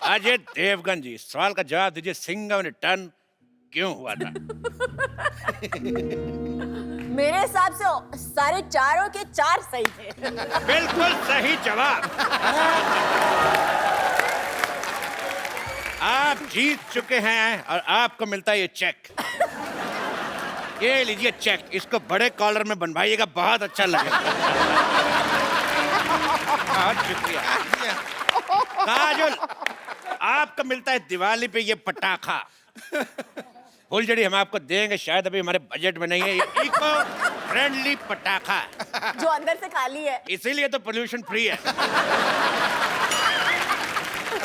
अजय देवगन जी, सवाल का जवाब दीजिए, सिंघम रिटर्न क्यों हुआ था? मेरे हिसाब से सारे चारों के 4 सही थे। बिल्कुल सही जवाब। आप जीत चुके हैं और आपको मिलता है ये चेक। ये लीजिए चेक, इसको बड़े कॉलर में बनवाइएगा, बहुत अच्छा लगेगा। बहुत शुक्रिया। काजल, आपको मिलता है दिवाली पे ये पटाखा। फुलझड़ी हम आपको देंगे, शायद अभी हमारे बजट में नहीं है। ये इको फ्रेंडली पटाखा है, जो अंदर से खाली है, इसीलिए तो पोल्यूशन फ्री है।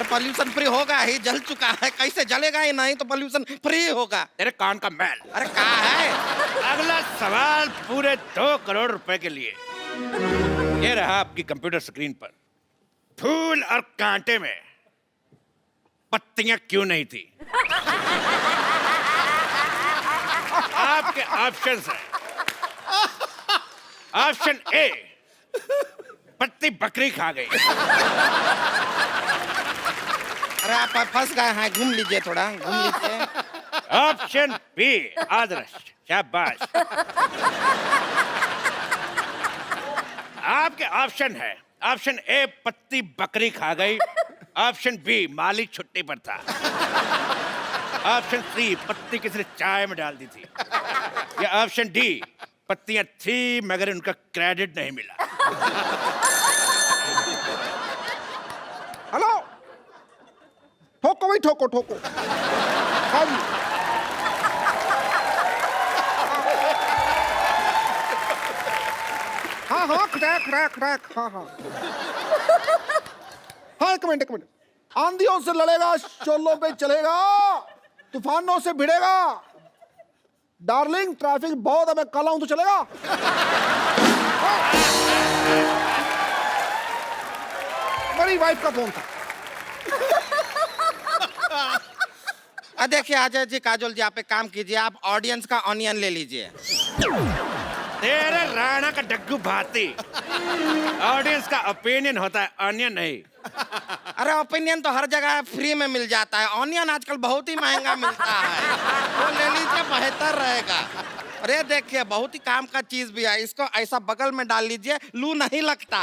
पोल्यूशन फ्री होगा ही, जल चुका है, कैसे जलेगा ही नहीं तो पोल्यूशन फ्री होगा। तेरे कान का मैल। अरे कहाँ है? अगला सवाल पूरे 2 करोड़ रुपए के लिए। ये रहा आपकी कंप्यूटर स्क्रीन पर। फूल और कांटे में पत्तियां क्यों नहीं थी? आपके ऑप्शंस हैं। ऑप्शन ए, पत्ती बकरी खा गई। अरे आप फंस गए हैं, घूम लीजिए, थोड़ा घूम लीजिए। ऑप्शन बी, आदर्श, शाबाश। आपके ऑप्शन है, ऑप्शन ए पत्ती बकरी खा गई, ऑप्शन बी माली छुट्टी पर था, ऑप्शन सी पत्ती किसी ने चाय में डाल दी थी, या ऑप्शन डी पत्तियां थी मगर उनका क्रेडिट नहीं मिला। हेलो, ठोको भाई, ठोको ठोको। हाँ जी, हाँ हाँ, क्रैक क्रैक क्रैक, हाँ हाँ हाँ, एक मिनट एक मिनट। आंधियों से लड़ेगा, शोलों पे चलेगा, तूफानों से भिड़ेगा। डार्लिंग, ट्रैफिक बहुत है, मैं कल आऊं तो चलेगा? मेरी वाइफ का फोन था। देखिए अजय जी, काजोल जी, आप एक काम कीजिए, आप ऑडियंस का ऑनियन ले लीजिए। तेरे राणा का डग्गू भाती। ऑडियंस का ओपिनियन होता है, ऑनियन नहीं। अरे ओपिनियन तो हर जगह फ्री में मिल जाता है, ऑनियन आजकल बहुत ही महंगा मिलता है, वो ले लीजिए, बेहतर रहेगा। अरे देखिए, बहुत ही काम का चीज भी है, इसको ऐसा बगल में डाल लीजिए, लू नहीं लगता।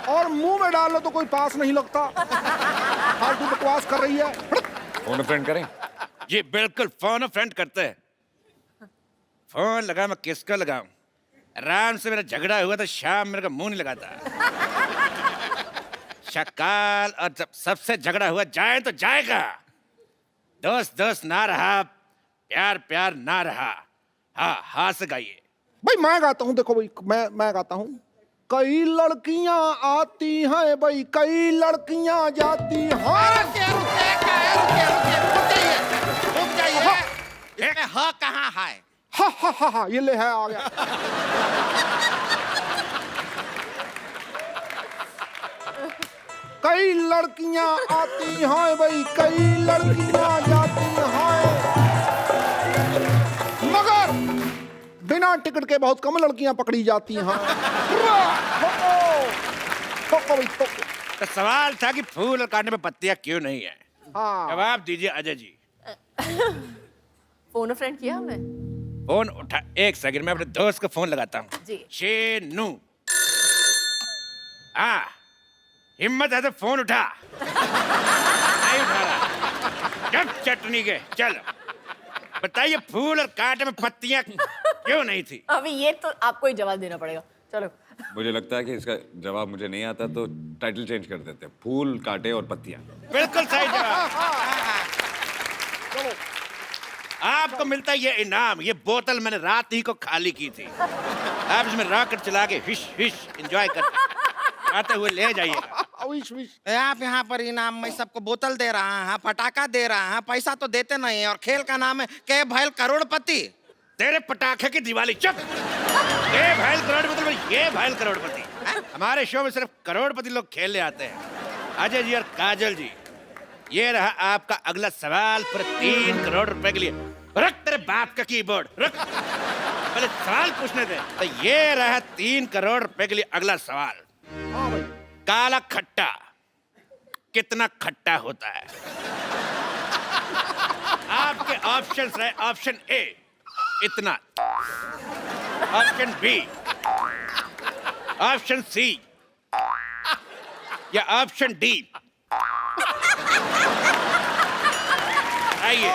और मुंह में डाल लो तो कोई पास नहीं लगता। फालतू बकवास कर रही है। फोन फ्रेंड करें? जी बिल्कुल, फोन फ्रेंड करते हैं। फोन लगा, मैं किसका लगाऊं? राम से मेरा झगड़ा हुआ था, शाम मेरे का मुंह नहीं लगाता। शकाल, और जब सबसे झगड़ा हुआ, जाए तो जाएगा। दोस्त दोस्त ना रहा, प्यार प्यार ना रहा। हाँ हाँ से गाइए। भाई मैं गाता हूँ, देखो भाई, मैं गाता हूँ। कई लड़कियां आती हैं भाई, कई लड़कियां जाती हैं। हाँ कहाँ है? हा हा हा हा, ये ले है, आ गया। कई लड़कियां आती हैं भाई, कई लड़कियां जाती हैं, मगर बिना टिकट के बहुत कम लड़कियां पकड़ी जाती हैं। ठोको भाई, ठोको। तो सवाल था कि फूल और कांटे में पत्तियां क्यों नहीं है? हाँ, जवाब दीजिए अजय जी। फोन फ्रेंड किया हमने। फोन उठा, एक सेकंड में अपने दोस्त को फोन लगाता हूँ। जी। शेनू, हाँ, हिम्मत है तो फोन उठा। नहीं उठा रहा। जब चटनी के, चलो बताइए, फूल और कांटे में पत्तियां क्यों नहीं थी? अभी ये तो आपको ही जवाब देना पड़ेगा। चलो। मुझे लगता है कि इसका जवाब मुझे नहीं आता, तो टाइटल चेंज कर देते हैं, फूल कांटे और पत्तियां। बिल्कुल सही जवाब। आपको मिलता है ये इनाम। ये बोतल मैंने रात ही को खाली की थी। आप इसमें रॉकेट चला के हिश हिश एंजॉय करते आते हुए ले जाइएगा। आप यहाँ पर इनाम में सबको बोतल दे रहा है, पटाखा दे रहा है, पैसा तो देते नहीं है, और खेल का नाम है के भैल करोड़पति। तेरे पटाखे की दिवाली, चुप। ये भैल करोड़पति, ये भैल करोड़पति। हमारे शो में सिर्फ करोड़पति लोग खेलने आते हैं। अजय जी और काजल जी, ये रहा आपका अगला सवाल पर 3 करोड़ रुपए के लिए। रख तेरे बाप का कीबोर्ड, रख। पहले सवाल पूछने दे। तो ये रहा 3 करोड़ रुपए के लिए अगला सवाल। काला खट्टा कितना खट्टा होता है? आपके ऑप्शंस रहे, ऑप्शन ए इतना, ऑप्शन बी, ऑप्शन सी, या ऑप्शन डी। आइए।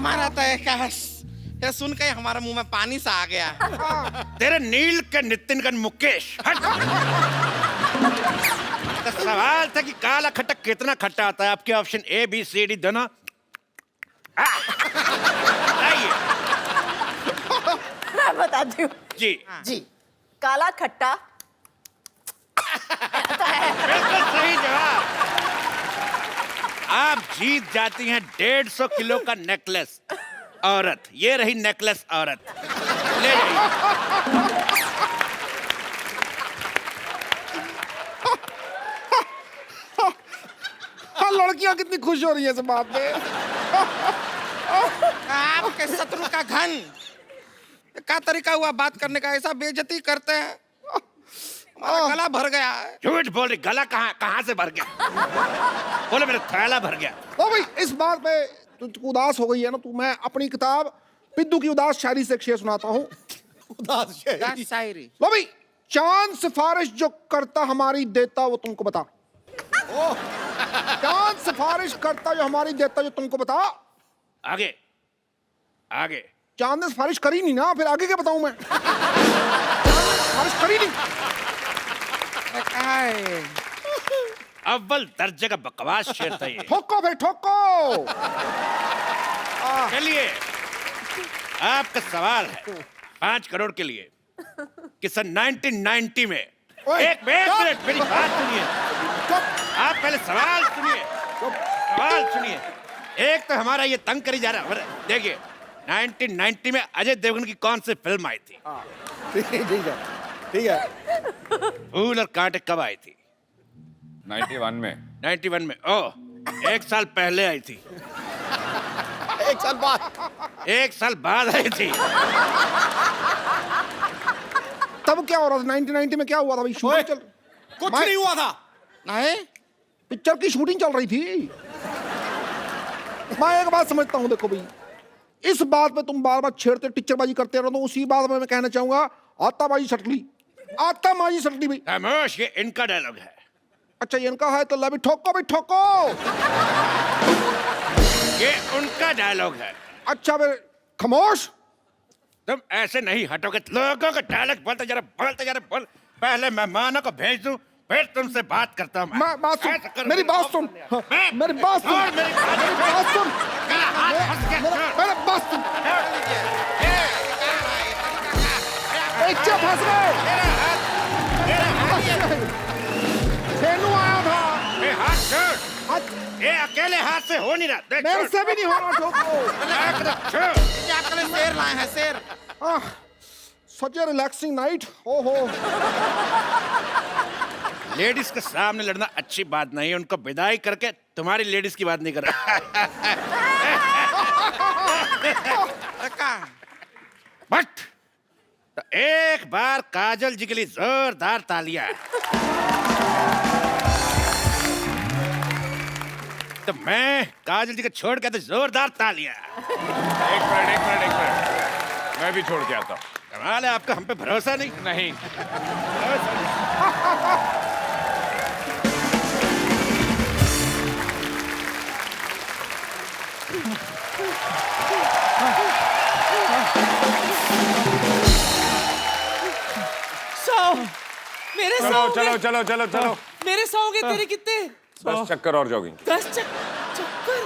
हमारा तो आकाश ये सुन के हमारे मुंह में पानी सा आ गया। तेरे नील के नितिन का मुकेश हट। तो सवाल था कि काला खट्टा कितना खट्टा आता है? आपके option A B C D दोनों। आइए मैं बताती हूँ जी जी। काला खट्टा बिल्कुल सही जवाब। आप जीत जाती हैं 150 किलो का नेकलेस औरत। ये रही नेकलेस औरत, ले जाइए। हाँ, लड़कियां कितनी खुश हो रही है इस बात में। आपके शत्रु का घन क्या तरीका हुआ बात करने का? ऐसा बेइज्जती करते हैं, हमारा गला भर गया है। झूठ बोल रही, गला कहाँ से भर गया? बोले मेरा थैला भर गया। ओ भाई, इस बात पे तू उदास हो गई है ना, तू मैं अपनी किताब पिद्दू की उदास शायरी से एक शेर सुनाता हूँ। उदास शायरी। लो भाई, चांद सिफारिश जो करता हमारी देता वो तुमको बता। चांद सिफारिश करता जो हमारी देता जो तुमको बता। आगे आगे। चांद ने सिफारिश करी नहीं ना, फिर आगे क्या बताऊं मैं? सिफारिश करी नहीं। अव्वल दर्जे का बकवास शेर था ये। ठोको भाई ठोको। चलिए आपका सवाल है 5 करोड़ के लिए कि सन 1990 में एक मिनट मेरी बात सुनिए। आप पहले सवाल सुनिए, सवाल सुनिए। एक तो हमारा ये तंग करी जा रहा है। देखिए 1990 में अजय देवगन की कौन सी फिल्म आई थी? ठीक है। फूल और कांटे कब आई थी? 91 में। 91 में। ओह, 1 साल पहले आई थी। 1 साल बाद। 1 साल बाद आई थी। तब क्या हो रहा था 1990 में? क्या हुआ था भाई? शूटिंग चल कुछ नहीं हुआ था। नहीं, पिक्चर की शूटिंग चल रही थी। मैं एक बात समझता हूँ, देखो भाई, इस बात पे तुम बार बार छेड़ते टिच्चरबाजी करते रहो, तो उसी बात में मैं कहना चाहूंगा आताबाजी सटली, आताबाजी सटली भाई। खामोश, ये इनका डायलॉग है। अच्छा, ये इनका है तो ला भी ठोको भाई ठोको। ये उनका डायलॉग है। अच्छा फिर खामोश। तुम ऐसे नहीं हटोगे, लोगों का डायलॉग बोलते जरा बोल। पहले मेहमानों को भेज दूं, फिर तुमसे बात करता हूं। मैं बात सुन, मेरी बात सुन, मेरी बात सुन, मेरी बात सुन, मेरी बात सुन। चुप, फंस गए। खेलू आया था। हाथ छोड़। ये अकेले हाथ से हो नहीं रहा। मेरे से भी नहीं हो रहा। ठोको। आपके लिए शेर लाए हैं, शेर। सच ए रिलैक्सिंग नाइट। ओहो। लेडीज के सामने लड़ना अच्छी बात नहीं है। उनको विदाई करके तुम्हारी लेडीज की बात नहीं कर रहा। बट तो एक बार काजल जी के लिए जोरदार तालियां। तो मैं काजल जी को छोड़ के तो जोरदार तालियां। एक मिनट मैं भी छोड़ के आता हूँ। कमाल है आपका, हम पे भरोसा नहीं। नहीं। मेरे चलो। मेरे 100 के तेरे कितने? 10 चक्कर और जॉगिंग। 10 चक्कर?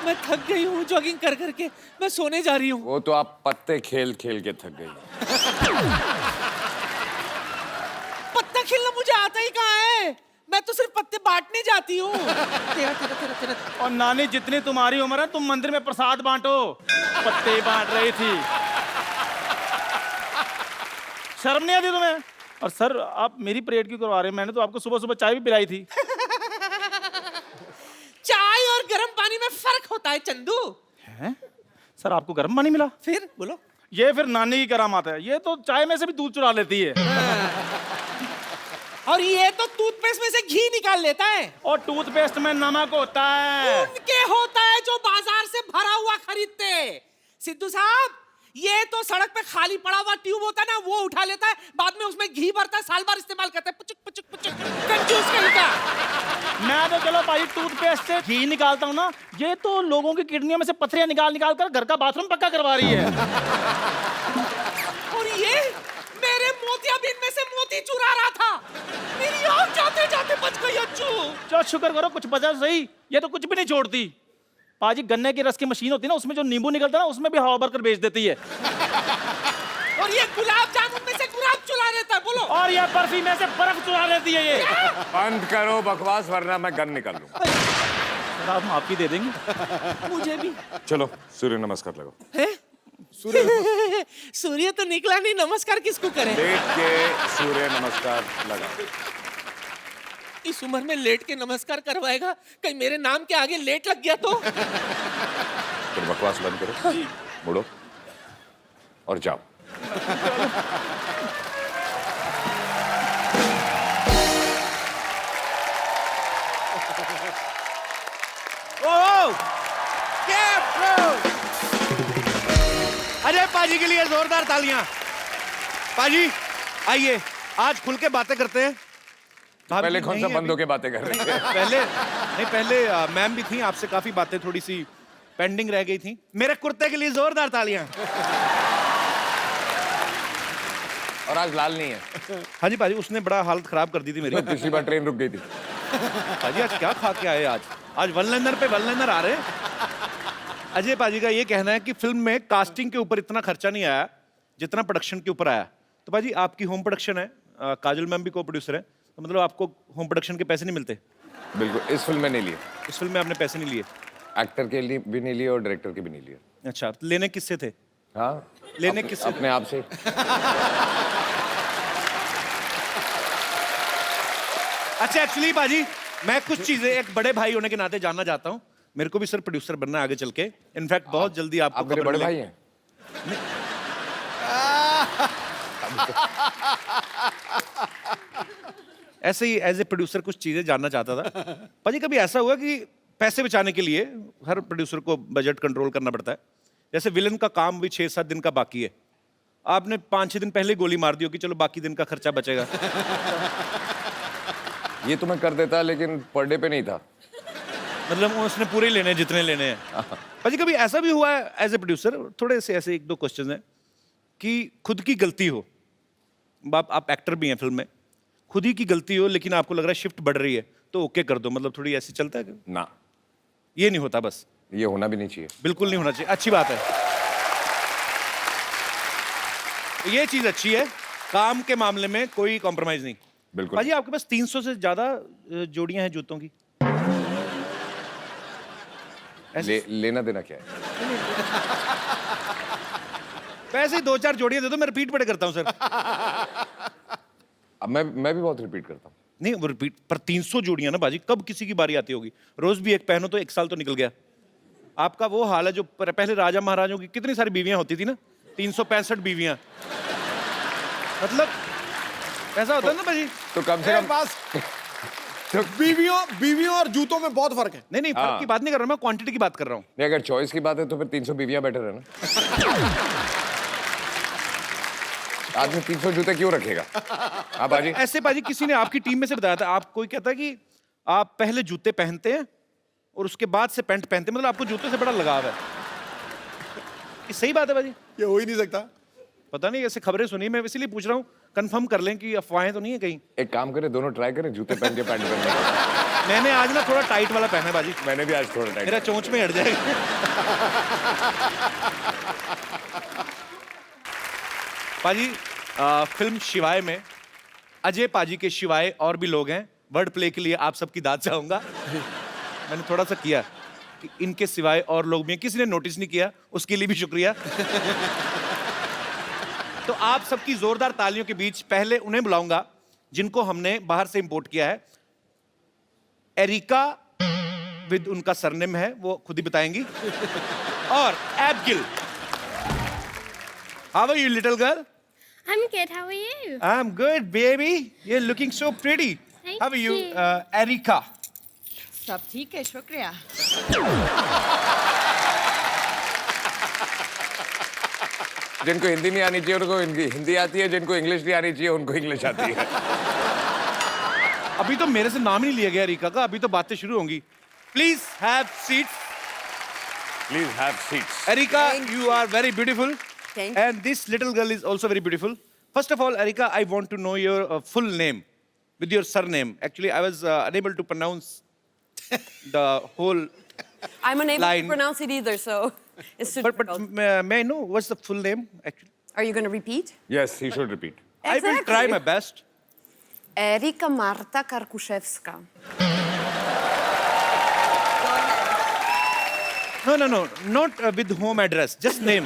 मैं थक गई हूँ जॉगिंग कर करके, मैं सोने जा रही हूँ। वो तो आप पत्ते खेल खेल के थक गई। पत्ता खेलना मुझे आता ही कहाँ है? मैं तो सिर्फ पत्ते बांटने जाती हूँ। तेरा। और नानी, जितनी तुम्हारी उम्र है, तुम मंदिर में प्रसाद बांटो, पत्ते बांट रही थी। शर्म नहीं आती तुम्हें? और सर, आप मेरी परेड क्यों करवा रहे हैं? मैंने तो आपको सुबह सुबह चाय भी पिलाई थी। चाय और गर्म पानी में फर्क होता है चंदू। हैं? सर, आपको गर्म पानी मिला? फिर बोलो। ये फिर नानी की करामात है। ये तो चाय में से भी दूध चुरा लेती है। और ये तो टूथपेस्ट में से घी निकाल लेता है। और टूथपेस्ट में नमक होता है। उनके होता है जो बाजार से भरा हुआ खरीदते। सिद्धू साहब, ये तो सड़क पे खाली पड़ा हुआ ट्यूब होता है ना, वो उठा लेता है, बाद में उसमें घी भरता है, साल भर इस्तेमाल करता है। पुचुक पुचुक पुचुक, कंजूस कहीं का। मैं तो चलो भाई टूथपेस्ट से घी निकालता हूँ ना, ये तो लोगों की किडनियों में से पथरियां निकाल निकाल कर घर का बाथरूम पक्का करवा रही है। और ये मेरे मोतियाबिंद में से मोती चुरा रहा था, मेरी आँख जाते जाते बच गई अच्छू। चलो शुक्र करो कुछ बचा तो सही, ये तो कुछ भी नहीं छोड़ती। पाजी गन्ने की रस की मशीन होती है ना, उसमें जो नींबू निकलता है ना, उसमें भी हवा भरकर बेच देती है। और ये गुलाब जामुन में से गुलाब चुरा लेता है, बोलो। और ये बर्फी में से बर्फ चुरा लेती है ये। बंद करो बकवास वरना मैं गन निकाल लूं। आप माफी दे देंगे मुझे भी। चलो सूर्य नमस्कार लगाओ। है? सूर्य तो निकला नहीं, नमस्कार किसको करें? लेट के सूर्य नमस्कार लगाओ। इस उम्र में लेट के नमस्कार करवाएगा, कहीं मेरे नाम के आगे लेट लग गया तो? फिर बकवास बंद करो, मुड़ो और जाओ। अजय पाजी के लिए जोरदार तालियां। पाजी आइए, आज खुल के बातें करते हैं। पहले कौन सा बंदों के बातें कर रहे थे? पहले मैम भी थी, आपसे काफी बातें थोड़ी सी पेंडिंग रह गई थी। मेरे कुर्ते के लिए जोरदार तालियां। और आज लाल नहीं है। हाँ जी पाजी, उसने बड़ा हालत खराब कर दी थी मेरी। पिछली बार ट्रेन रुक गई थी। पाजी आज क्या खा के आए? आज वन लाइनर पे वन लाइनर आ रहे हैं। अजय पाजी का ये कहना है कि फिल्म में कास्टिंग के ऊपर इतना खर्चा नहीं आया जितना प्रोडक्शन के ऊपर आया। तो पाजी आपकी होम प्रोडक्शन है, काजल मैम भी को प्रोड्यूसर है, तो मतलब आपको होम प्रोडक्शन के पैसे नहीं मिलते? बिल्कुल, इस फिल्म में नहीं लिए। इस फिल्म में आपने पैसे नहीं लिए? एक्टर के लिए भी नहीं लिए और डायरेक्टर के भी नहीं लिए। अच्छा, तो लेने किससे थे? हाँ, लेने किससे? अपने आप से। अच्छा एक्चुअली पाजी मैं कुछ चीजें एक बड़े भाई होने के नाते जानना चाहता हूँ। मेरे को भी सर प्रोड्यूसर बनना है आगे चल के। इनफैक्ट बहुत जल्दी आपको आप मेरे बड़े भाई हैं? ऐसे ही एज ए प्रोड्यूसर कुछ चीजें जानना चाहता था। पाजी कभी ऐसा हुआ कि पैसे बचाने के लिए हर प्रोड्यूसर को बजट कंट्रोल करना पड़ता है, जैसे विलन का काम भी 6-7 दिन का बाकी है, आपने 5-6 दिन पहले गोली मार दी हो कि चलो बाकी दिन का खर्चा बचेगा? ये तो मैं कर देता लेकिन पर डे पे नहीं था। मतलब उसने पूरे लेने जितने लेने हैं। पाजी कभी ऐसा भी हुआ है एज ए प्रोड्यूसर, थोड़े से ऐसे 1-2 क्वेश्चन हैं, कि खुद की गलती हो, आप एक्टर भी हैं फिल्म में, खुद ही की गलती हो लेकिन आपको लग रहा है शिफ्ट बढ़ रही है तो ओके कर दो, मतलब थोड़ी ऐसी चलता है? ना, ये नहीं होता। बस ये होना भी नहीं चाहिए। बिल्कुल नहीं होना चाहिए, अच्छी बात है। ये चीज अच्छी है, काम के मामले में कोई कॉम्प्रोमाइज नहीं। बिल्कुल। पाजी आपके पास 300 से ज्यादा जोड़ियां हैं जूतों की। लेना देना क्या है? पैसे 2-4 जोड़ियां दे दो, मैं रिपीट बड़े करता हूं सर। अब मैं भी बहुत रिपीट करता हूँ। नहीं वो रिपीट पर 300 जोड़ियां ना बाजी, कब किसी की बारी आती होगी? रोज भी एक पहनो तो 1 साल तो निकल गया। आपका वो हाल है जो पहले राजा महाराजों की कितनी सारी बीवियां होती थी ना, 365 बीवियां। मतलब ऐसा होता है ना बाजी। तो कम से कम बस बीवियों और जूतों में बहुत फर्क है। नहीं फर्क की बात नहीं कर रहा मैं, क्वांटिटी की बात कर रहा हूँ। नहीं, अगर चॉइस की बात है तो फिर 300 बीवियां बेटर है ना। आदमी 300 जूते क्यों रखेगा? हाँ बाजी। ऐसे बाजी किसी ने आपकी टीम में से बताया था, आप कोई कहता है कि आप पहले जूते पहनते हैं और उसके बाद से पैंट पहनते हैं, मतलब आपको जूते से बड़ा लगाव है। ये सही बात है बाजी? ये हो ही नहीं सकता। पता नहीं, ऐसे खबरें सुनी, मैं इसीलिए पूछ रहा हूँ, कंफर्म कर लें कि अफवाहें तो नहीं है कहीं। एक काम करें, दोनों ट्राई करें, जूते पहन के पैंट पहन के। मैंने आज ना थोड़ा टाइट वाला पहना है बाजी। मैंने भी आज थोड़ा टाइट। मेरा चोंच में हट जाएगा। पाजी फिल्म शिवाय में अजय पाजी के शिवाय और भी लोग हैं। वर्ड प्ले के लिए आप सबकी दाद चाहूंगा। मैंने थोड़ा सा किया कि इनके सिवाय और लोग भी हैं, किसी ने नोटिस नहीं किया, उसके लिए भी शुक्रिया। तो आप सबकी जोरदार तालियों के बीच पहले उन्हें बुलाऊंगा जिनको हमने बाहर से इंपोर्ट किया है। एरिका विद उनका सरनेम है, वो खुद ही बताएंगी, और Abigail. How are you little girl? I'm good. How are you? I'm good, baby. You're looking so pretty. Thank How are you, you. Erika? सब ठीक है, शुक्रिया। जिनको हिंदी नहीं आनी चाहिए उनको हिंदी आती है, जिनको इंग्लिश नहीं आनी चाहिए उनको इंग्लिश आती है। अभी तो मेरे से नाम ही नहीं लिया गया एरिका का, अभी तो बातें शुरू होंगी. Please have seats. Please have seats. Erika, you are very beautiful. Thank you. And this little girl is also very beautiful. First of all, Erika, I want to know your full name with your surname. Actually, I was unable to pronounce the whole I'm unable line. to pronounce it either, so it's too But difficult. may I know what's the full name, actually? Are you going to repeat? Yes, he should repeat. I will try my best. Erika Marta Karkuszewska. No. Not with home address, just name.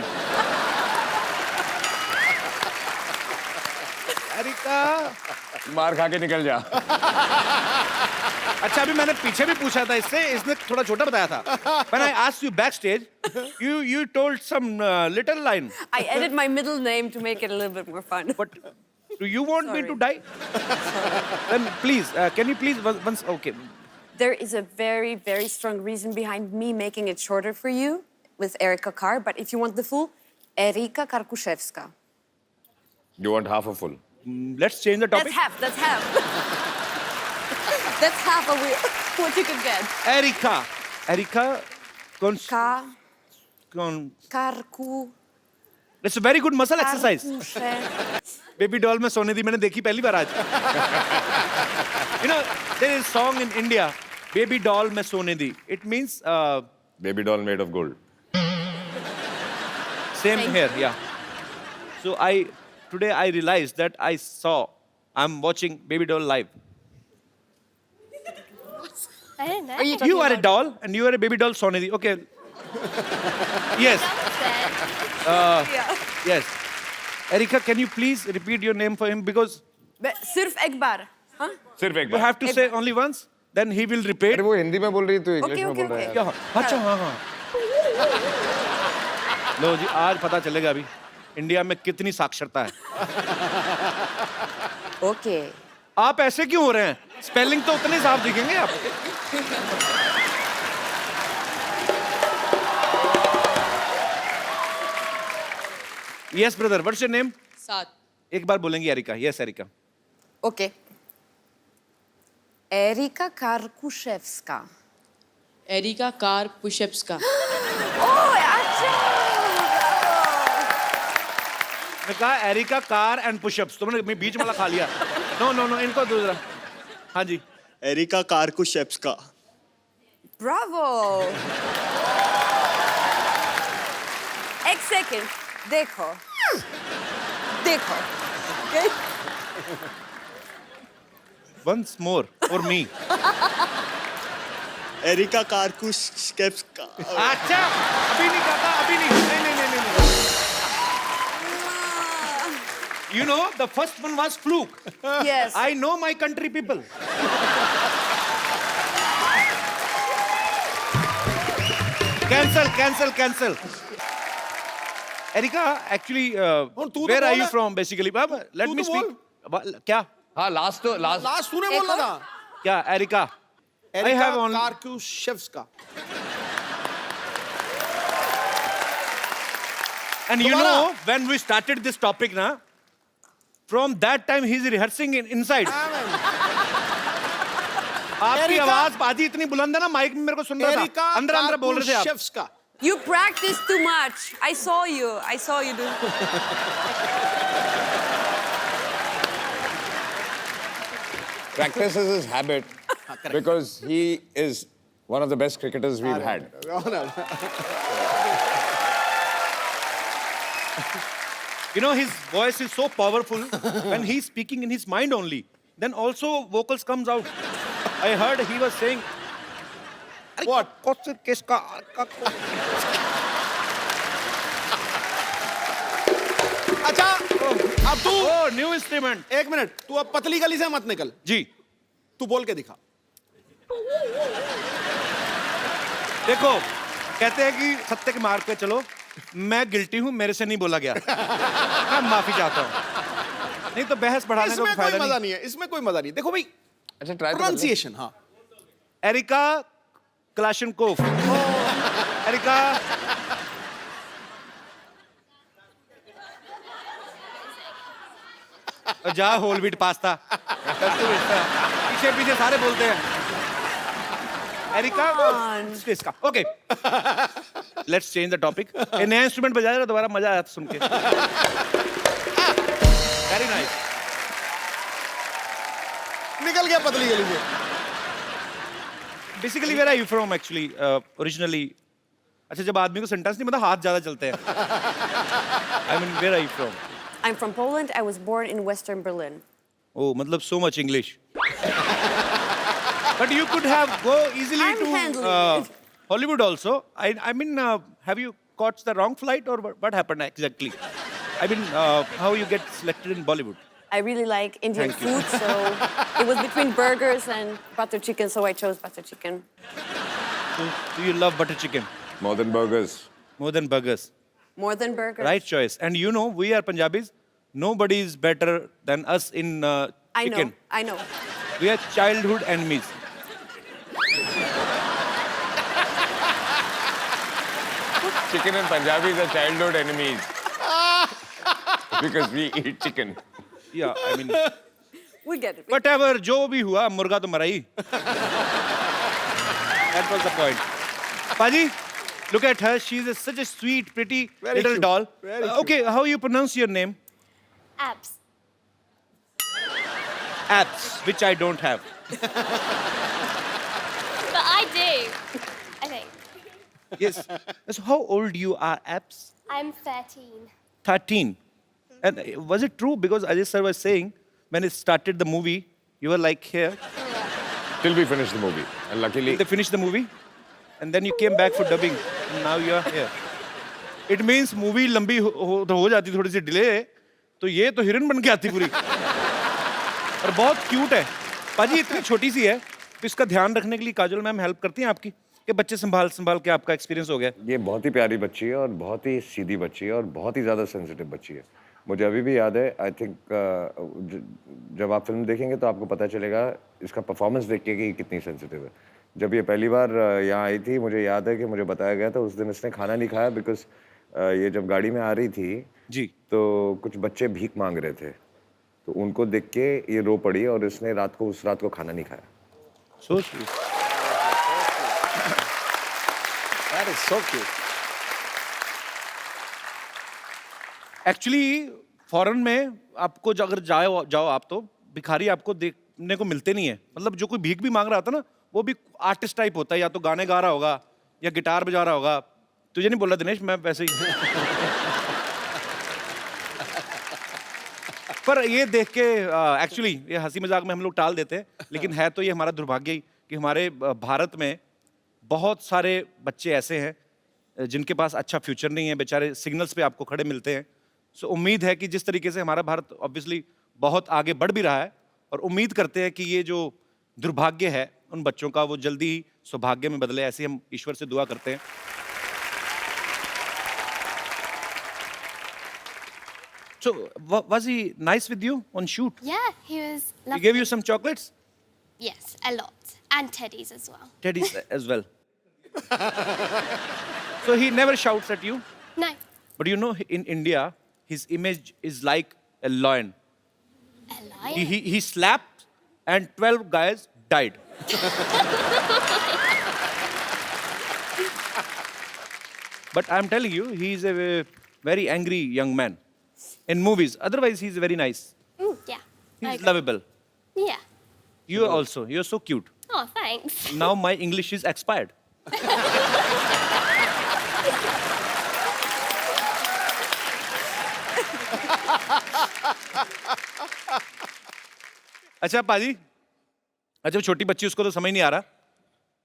Erika. मार खा के निकल जा. अच्छा, अभी मैंने पीछे भी पूछा था इससे, इसने थोड़ा छोटा बताया था. When I asked you backstage, you told some little line. I added my middle name to make it a little bit more fun. But do you want me to die? Then please, can you please once? Okay. There is a very, very strong reason behind me making it shorter for you with Erika Kar, but if you want the full, Erika Karkuszewska. You want half a full? Let's change the topic. That's half. That's half of what you could get. Erika. Karku. It's a very good muscle exercise. Karkuszewska. Baby doll में सोने दी मैंने देखी पहली बार आज. You know, there is a song in India, Baby doll में सोने दी. It means Baby doll made of gold. same here, yeah. So today I realized that I'm watching Baby doll live. I didn't know. You are a doll and you are a baby doll सोने दी. Okay. Yes. Yes. Erika, can you please repeat your name for him because Sirf Ekbar. Huh? सिर्फ एक you bar. have to say only once, then he will repeat. अरे वो हिंदी में बोल रही है, तू इंग्लिश Okay, में okay, बोल रहा है. क्या? अच्छा, हाँ. लो जी, आज पता चलेगा अभी इंडिया में कितनी साक्षरता है. Okay. आप ऐसे क्यों हो रहे हैं? स्पेलिंग तो उतने साफ दिखेंगे आप. Yes, brother. What's your name? सात. एक बार बोलेंगी Erika. Yes, Erika. Okay. Erika Karkuszewska. Erika car pushups का. Oh, अच्छा. मैं कहा एरिका कार एंड पुशअप्स. तुमने मैं बीच वाला खा लिया. नो इनको दूसरा. हाँ जी. Erika Karkuszewska. Bravo. एक सेकंड. देखो. Okay? Once more for me. Erika Karkuszewska. अच्छा, अभी नहीं कहता, अभी नहीं. नहीं. You know, the first one was fluke. Yes. I know my country people. Cancel. Erika, actually, where are you from basically? Let me speak. क्या? हाँ, last तूने बोला था. क्या? Erika. I have Erika only. Karkuszewska. And you know, when we started this topic, na, from that time he's rehearsing inside. आपकी आवाज बाजी इतनी बुलंद है ना, माइक में मेरे को सुन रहा था. एरिका अंदर बोल रहे थे आप. कार्कुशेव्स्का. You practice too much. I saw you do. Practice is his habit because he is one of the best cricketers we've had. You know, his voice is so powerful when he's speaking in his mind only. Then also vocals comes out. I heard he was saying, What? अच्छा, अब तू Oh, new instrument. एक minute. तू अब पतली गली से मत निकल. जी. तू बोल के दिखा. देखो, कहते हैं कि सत्य के मार्ग पे चलो. मैं गिल्टी हूं, मेरे से नहीं बोला गया. मैं माफी चाहता हूं. नहीं तो बहस बढ़ाने का इसमें कोई फायदा मजा नहीं. नहीं है. इसमें कोई मजा नहीं. देखो भाई, अच्छा, ट्राई प्रोनाउंसिएशन. हाँ. Erika Kalashnikov. एरिका जा होल व्हीट पास्ता. पीछे पीछे सारे बोलते हैं एरिका इसका okay let's change the topic एक नया इंस्ट्रूमेंट बजा रहा दोबारा मजा आया सुन के वेरी नाइस निकल गया पतली गली में। Basically where are you from actually originally अच्छा जब आदमी को सेंटेंस नहीं मतलब हाथ ज्यादा चलते हैं I mean where are you from I'm from Poland. I was born in Western Berlin. Oh, मतलब so much English. But you could have go easily I'm to handling it. Hollywood also. I mean, have you caught the wrong flight or what happened exactly? I mean, how you get selected in Bollywood? I really like Indian Thank you. food, so it was between burgers and butter chicken, so I chose butter chicken. So, do you love butter chicken? More than burgers. More than burgers. More than burgers. Right choice. And you know, we are Punjabis. Nobody is better than us in chicken. I know. We are childhood enemies. Chicken and Punjabis are childhood enemies. Because we eat chicken. Yeah, I mean, We get it. whatever, जो भी हुआ, मुर्गा तो मरा ही. That was the point. Paji, look at her. She's such a sweet, pretty Very little cute. doll. Very cute. Okay, how you pronounce your name? Abs. Abs, which I don't have. But I do. I think. Yes. So how old you are, Abs? I'm 13. 13. And was it true? Because Ajay sir was saying, when it started the movie, you were like here. Till we finish the movie. And luckily, They finished the movie. And then you came back for dubbing. And now you are here. It means movie लंबी हो जाती थोड़ी सी delay तो ये तो हिरन बन के आती पूरी और बहुत क्यूट है पाजी इतनी छोटी सी है तो इसका ध्यान रखने के लिए काजोल मैम हेल्प करती हैं आपकी कि बच्चे संभाल के आपका एक्सपीरियंस हो गया ये बहुत ही प्यारी बच्ची है और बहुत ही सीधी बच्ची है और बहुत ही ज़्यादा सेंसिटिव बच्ची है मुझे अभी भी याद है आई थिंक जब आप फिल्म देखेंगे तो आपको पता चलेगा इसका परफॉर्मेंस देख के कि ये कितनी सेंसिटिव है जब ये पहली बार यहाँ आई थी मुझे याद है कि मुझे बताया गया था उस दिन इसने खाना नहीं खाया बिकॉज ये जब गाड़ी में आ रही थी जी तो कुछ बच्चे भीख मांग रहे थे तो उनको देख के ये रो पड़ी और इसने उस रात को खाना नहीं खाया so sweet That is so cute. Actually foreign में आपको अगर जाओ आप तो भिखारी आपको देखने को मिलते नहीं है मतलब जो कोई भीख भी मांग रहा था ना वो भी आर्टिस्ट टाइप होता है या तो गाने गा रहा होगा या गिटार बजा रहा होगा तुझे नहीं बोला दिनेश मैं वैसे ही पर ये देख के एक्चुअली ये हंसी मजाक में हम लोग टाल देते हैं लेकिन है तो ये हमारा दुर्भाग्य ही कि हमारे भारत में बहुत सारे बच्चे ऐसे हैं जिनके पास अच्छा फ्यूचर नहीं है बेचारे सिग्नल्स पे आपको खड़े मिलते हैं सो उम्मीद है कि जिस तरीके से हमारा भारत ऑब्वियसली बहुत आगे बढ़ भी रहा है और उम्मीद करते हैं कि ये जो दुर्भाग्य है उन बच्चों का वो जल्दी ही सौभाग्य में बदले ऐसे हम ईश्वर से दुआ करते हैं So, was he nice with you on shoot? Yeah, he was lovely. He gave you some chocolates? Yes, a lot. And teddies as well. Teddies as well. So he never shouts at you? No. But you know, in India, his image is like a lion. A lion? He slapped and 12 guys died. But I'm telling you, he's a very angry young man. In movies. Otherwise, he's very nice. Yeah. He's lovable. Yeah. You also. You're so cute. Oh, thanks. Now my English is expired. अच्छा पाजी अच्छा छोटी बच्ची उसको तो समझ नहीं आ रहा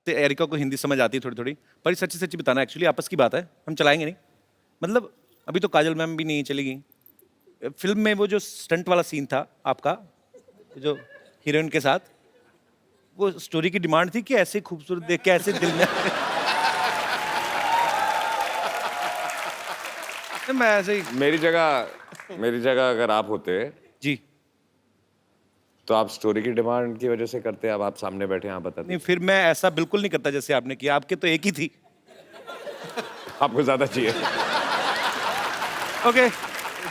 तो एरिका को हिंदी समझ आती है थोड़ी थोड़ी पर ये सच्ची सच्ची बताना एक्चुअली आपस की बात है हम चलाएंगे नहीं मतलब अभी तो काजल मैम भी नहीं चली गई फिल्म में वो जो स्टंट वाला सीन था आपका जो हीरोइन के साथ वो स्टोरी की डिमांड थी कि ऐसे खूबसूरत देख के ऐसे दिल में मैं ऐसे ही मेरी जगह अगर आप होते जी तो आप स्टोरी की डिमांड की वजह से करते अब आप सामने बैठे आप बताते नहीं फिर मैं ऐसा बिल्कुल नहीं करता जैसे आपने किया आपके तो एक ही थी आपको ज्यादा चाहिए Okay,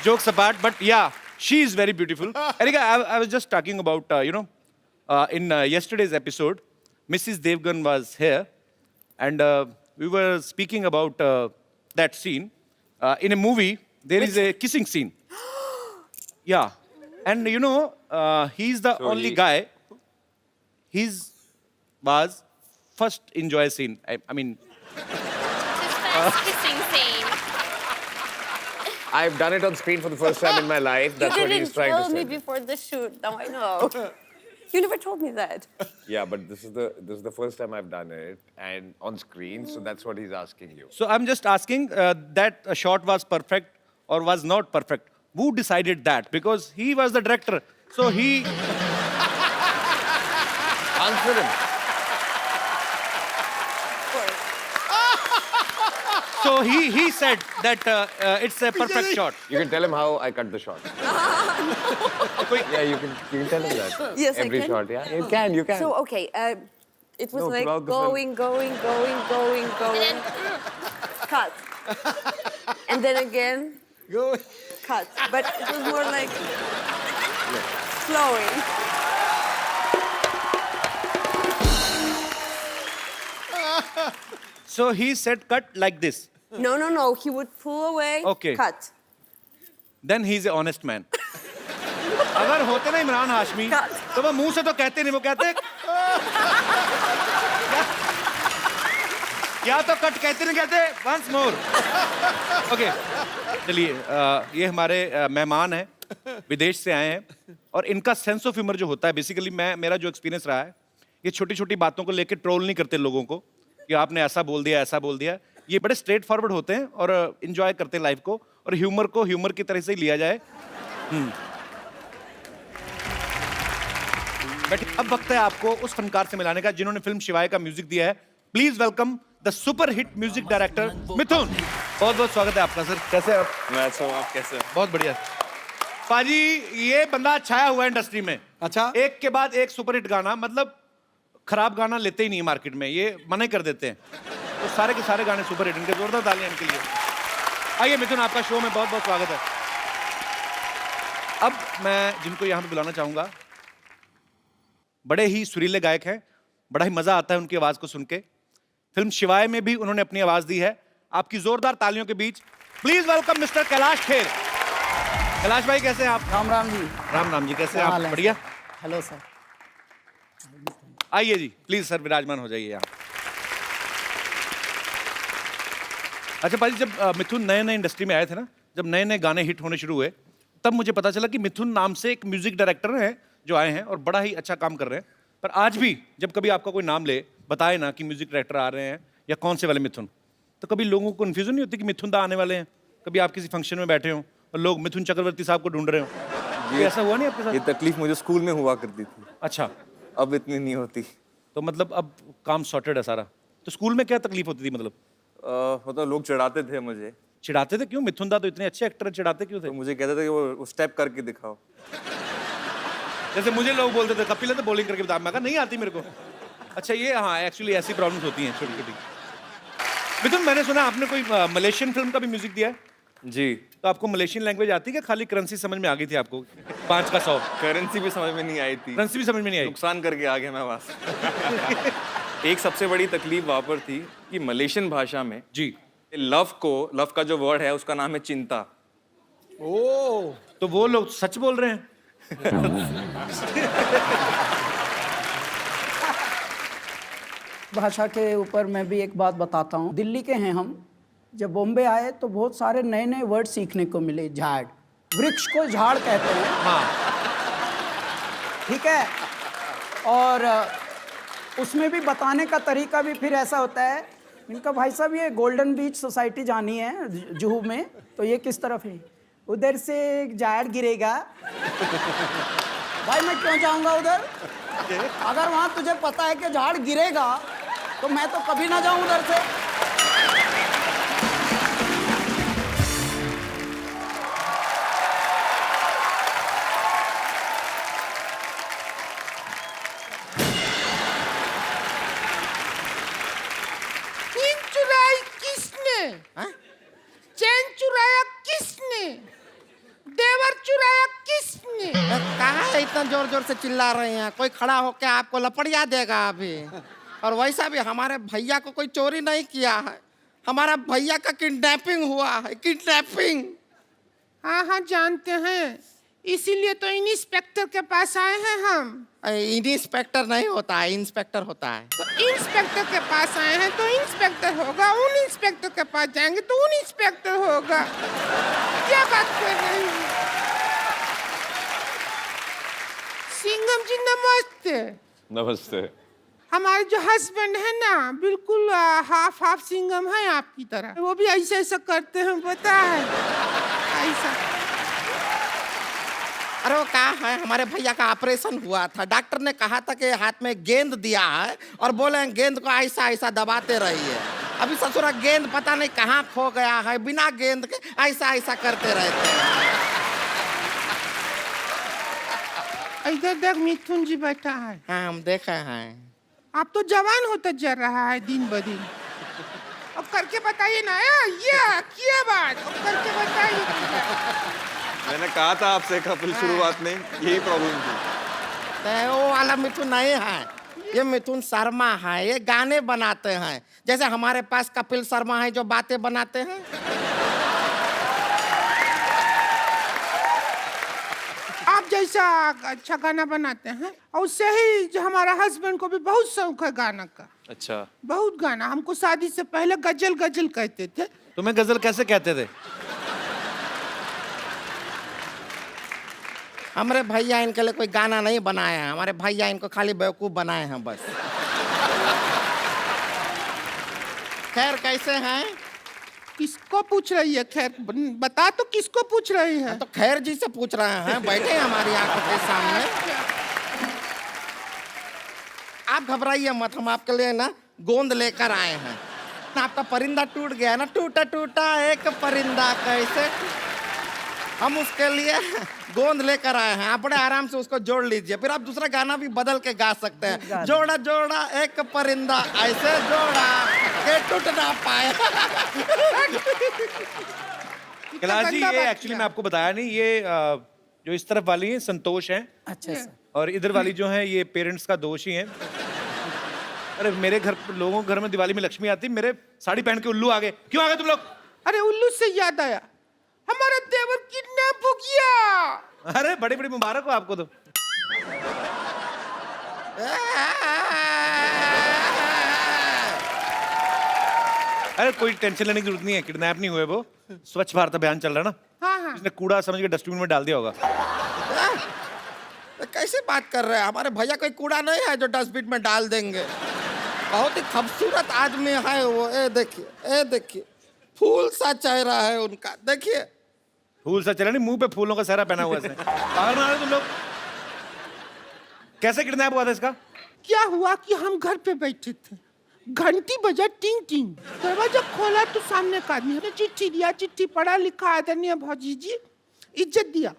jokes apart, but yeah, she is very beautiful. Erika, I was just talking about, in yesterday's episode, Mrs. Devgan was here, and we were speaking about that scene. In a movie, there is a kissing scene. Yeah, and you know, he's the only guy. His was first enjoy scene. I mean, First kissing scene. I've done it on screen for the first time in my life. That's you what he's didn't trying tell to me say. before the shoot. Now I know. You never told me that. Yeah, but this is the first time I've done it and on screen, so that's what he's asking you. so I'm just asking that a shot was perfect or was not perfect. Who decided that? Because he was the director, so he. Answer him. So he said that it's a perfect shot. You can tell him how I cut the shot. Yeah, you can tell him that. Yes, I Every can. shot, yeah. You can. So, okay, it was No, like throughout the film. going, cut. And then again, cut. But it was more like flowing. So he said cut like this. No. He would pull away, Okay. cut. Then he's an honest man. अगर होते ना इमरान हाशमी तो वो मुंह से तो कहते नहीं, वो कहते या तो कट कहते नहीं कहते वंस मोर. ओके, चलिए ये हमारे मेहमान हैं, विदेश से आए हैं और इनका सेंस ऑफ ह्यूमर जो होता है, बेसिकली मेरा जो एक्सपीरियंस रहा है, ये छोटी छोटी बातों को लेकर ट्रोल नहीं करते लोगों को कि आपने ऐसा बोल दिया ऐसा बोल दिया. ये बड़े स्ट्रेट फॉरवर्ड होते हैं और इंजॉय करते हैं लाइफ को, और ह्यूमर को ह्यूमर की तरह से ही लिया जाए. बट अब वक्त है आपको उस फनकार से मिलाने का जिन्होंने फिल्म शिवाय का म्यूजिक दिया है. Please welcome the super hit music director Mithun. बहुत बहुत स्वागत है आपका सर. कैसे हैं आप? मैं अच्छा हूँ, आप कैसे हैं? बहुत बढ़िया. पाजी, ये बंदा छाया हुआ है इंडस्ट्री में. अच्छा. एक के बाद एक सुपर हिट गाना, मतलब खराब गाना लेते ही नहीं है मार्केट में, ये मना कर देते हैं. तो सारे के सारे गाने सुपर हिट. इनके जोरदार तालियां इनके लिए. आइए मिथुन, आपका शो में बहुत बहुत स्वागत है. अब मैं जिनको यहाँ पे बुलाना चाहूंगा, बड़े ही सुरीले गायक हैं, बड़ा ही मजा आता है उनकी आवाज को सुन के. फिल्म शिवाय में भी उन्होंने अपनी आवाज दी है. आपकी जोरदार तालियों के बीच please welcome mister Kailash Kher. Kailash भाई कैसे हैं आप? राम राम जी. राम राम जी, कैसे हैं आप? बढ़िया. Hello sir. आइए जी, प्लीज सर विराजमान हो जाइए यहाँ. अच्छा पाजी, जब मिथुन नए नए इंडस्ट्री में आए थे ना, जब नए नए गाने हिट होने शुरू हुए, तब मुझे पता चला कि मिथुन नाम से एक म्यूजिक डायरेक्टर हैं जो आए हैं और बड़ा ही अच्छा काम कर रहे हैं. पर आज भी जब कभी आपका कोई नाम ले, बताए ना कि म्यूजिक डायरेक्टर आ रहे हैं या कौन से वाले मिथुन, तो कभी लोगों को कन्फ्यूजन नहीं होती कि मिथुन दा आने वाले हैं? कभी आप किसी फंक्शन में बैठे हो और लोग मिथुन चक्रवर्ती साहब को ढूंढ रहे हो, ये ऐसा हुआ नहीं आपके साथ? ये तकलीफ मुझे स्कूल में हुआ करती थी. अच्छा. अब इतनी नहीं होती. तो मतलब अब काम सॉर्टेड है सारा. तो स्कूल में क्या तकलीफ होती थी मतलब? मतलब लोग चिढ़ाते थे मुझे. चिढ़ाते थे? क्यों? मिथुन दा तो इतने अच्छे एक्टर, चिढ़ाते क्यों थे? तो मुझे कहते थे कि वो स्टेप करके दिखाओ. जैसे मुझे लोग बोलते थे कपिल है तो बॉलिंग करके बता, मैं कहा नहीं आती मेरे को. अच्छा, ये हाँ एक्चुअली ऐसी प्रॉब्लम्स होती हैं छोटी छोटी. मिथुन, मैंने सुना आपने कोई मलेशियन फिल्म का भी म्यूजिक दिया है. जी. तो आपको मलेशियन लैंग्वेज आती है क्या? खाली करेंसी समझ में आ गई थी आपको? 5 का 100. करेंसी भी समझ में नहीं आई थी. करेंसी भी समझ में नहीं आई. नुकसान करके आ गया मैं वहां. एक सबसे बड़ी तकलीफ वहां पर थी कि मलेशियन भाषा में जी लव का जो वर्ड है उसका नाम है चिंता. ओ, तो वो लोग सच बोल रहे हैं. भाषा के ऊपर मैं भी एक बात बताता हूँ. दिल्ली के हैं हम. जब बॉम्बे आए तो बहुत सारे नए नए वर्ड सीखने को मिले. झाड़, वृक्ष को झाड़ कहते हैं. हाँ. ठीक है. और उसमें भी बताने का तरीका भी फिर ऐसा होता है. इनका भाई साहब ये गोल्डन बीच सोसाइटी जानी है जुहू में, तो ये किस तरफ है? उधर से झाड़ गिरेगा. भाई मैं क्यों जाऊंगा उधर? अगर वहां तुझे पता है कि झाड़ गिरेगा तो मैं तो कभी ना जाऊं उधर से. चैन चुराई किसने? चैन चुराया किसने? देवर चुराया किसने? कहाँ है इतना जोर जोर से चिल्ला रहे हैं, कोई खड़ा होकर आपको लपड़िया देगा अभी। और वैसा भी हमारे भैया को कोई चोरी नहीं किया है, हमारा भैया का किडनैपिंग हुआ है, किडनैपिंग। हाँ हाँ जानते हैं, इसीलिए तो इंस्पेक्टर के पास आए हैं हम। इंस्पेक्टर नहीं होता है, इंस्पेक्टर होता है। तो इंस्पेक्टर के पास आए हैं तो इंस्पेक्टर होगा, उन इंस्पेक्टर के पास जाएंगे तो उन इंस्पेक्टर होगा। क्या बात कर रहे हैं? सिंघम जी नमस्ते। नमस्ते। हमारे जो हस्बैंड है ना, बिल्कुल हाफ हाफ सिंघम है आपकी तरह, वो भी ऐसा ऐसा करते हैं, पता है ऐसा। अरे वो कहा है, हमारे भैया का ऑपरेशन हुआ था, डॉक्टर ने कहा था कि हाथ में गेंद दिया है और बोले गेंद को ऐसा ऐसा दबाते रहिए। अभी ससुरा गेंद पता नहीं कहाँ खो गया है, बिना गेंद के ऐसा ऐसा करते रहते हैं। इधर देख मिथुन जी बैठा है। हाँ हम देखा है। आप तो जवान होता जा रहा है दिन ब दिन। अब करके बताइए ना, ये क्या बात, अब करके बताइए। मैंने कहा था आपसे कपिल शुरुआत में यही प्रॉब्लम थी। तो वो वाला मिथुन नहीं है, ये मिथुन शर्मा है, ये गाने बनाते हैं। जैसे हमारे पास कपिल शर्मा है जो बातें बनाते हैं। आप जैसा अच्छा गाना बनाते हैं, और उससे ही जो हमारा हस्बैंड को भी बहुत शौक है गाना का। अच्छा। बहुत गाना, हमको शादी से पहले गजल गजल कहते थे। तुम्हें गजल कैसे कहते थे? हमारे भैया इनके लिए कोई गाना नहीं बनाया है, हमारे भैया इनको खाली बेवकूफ बनाए हैं बस। खैर कैसे हैं? किसको पूछ रही है खैर? बता तो किसको पूछ रही है? तो खैर जी से पूछ रहे हैं, बैठे हैं हमारी आंखों के सामने। आप घबराइए मत, हम आपके लिए ना गोंद लेकर आए हैं। आपका परिंदा टूट गया ना, टूटा टूटा एक परिंदा कैसे, हम उसके लिए गोंद लेकर आए हैं। आप बड़े आराम से उसको जोड़ लीजिए, फिर आप दूसरा गाना भी बदल के गा सकते हैं। जोड़ा जोड़ा एक परिंदा ऐसे जोड़ा के टूट ना पाए। कैलाश जी, ये एक्चुअली मैं आपको बताया नहीं, ये जो इस तरफ वाली है संतोष है। अच्छा सर। और इधर वाली जो है ये पेरेंट्स का दोष ही है। अरे मेरे घर लोगों के घर में दिवाली में लक्ष्मी आती, मेरे साड़ी पहन के उल्लू आ गए। क्यों आ गए तुम लोग? अरे उल्लू से याद आया, हमारा देवर किडनैप हो गया। अरे बड़ी बड़ी मुबारक हो आपको तो। अरे कोई टेंशन लेने की जरूरत नहीं है, किडनैप नहीं हुए वो। स्वच्छ भारत अभियान चल रहा है ना। हाँ हाँ। इसने कूड़ा समझ के डस्टबिन में डाल दिया होगा। कैसे बात कर रहे हैं? हमारे भैया कोई कूड़ा नहीं है जो डस्टबिन में डाल देंगे। बहुत ही खूबसूरत आदमी है वो। ए देखिए फूल सा चेहरा है उनका, देखिए। फूल सा चेहरा नहीं, मुंह पे फूलों का सहरा पहना हुआ है इसने। पागल बना रहे तुम लोग। कैसे किडनैप हुआ था इसका? क्या हुआ कि हम घर पे बैठे थे, घंटी बजा टिंग टिंग, दरवाजा खोला तो सामने का आदमी ने चिट्ठी दिया। चिट्ठी पढ़ा लिखा, आदरणीय भौजी जी इज्जत दिया,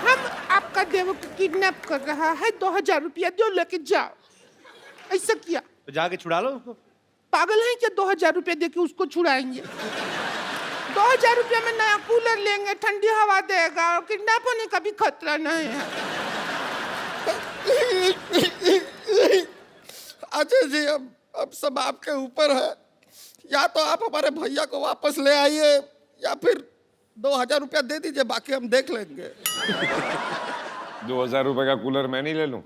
हम आपका देवर को किडनैप कर रहा है, 2000 रुपया दो लेके जाओ। ऐसा किया। तो जाके छुड़ा लो उसको। पागल है क्या? 2000 रुपया दे के उसको छुड़ाएंगे? 2000 रुपया में नया कूलर लेंगे, ठंडी हवा देगा, और किडनैप होने का भी खतरा नहीं है। अच्छा जी, अब सब आपके ऊपर है। या तो आप हमारे भैया को वापस ले आइए या फिर 2000 रुपया दे दीजिए, बाकी हम देख लेंगे। 2000 रुपए का कूलर मैं नहीं ले लूं?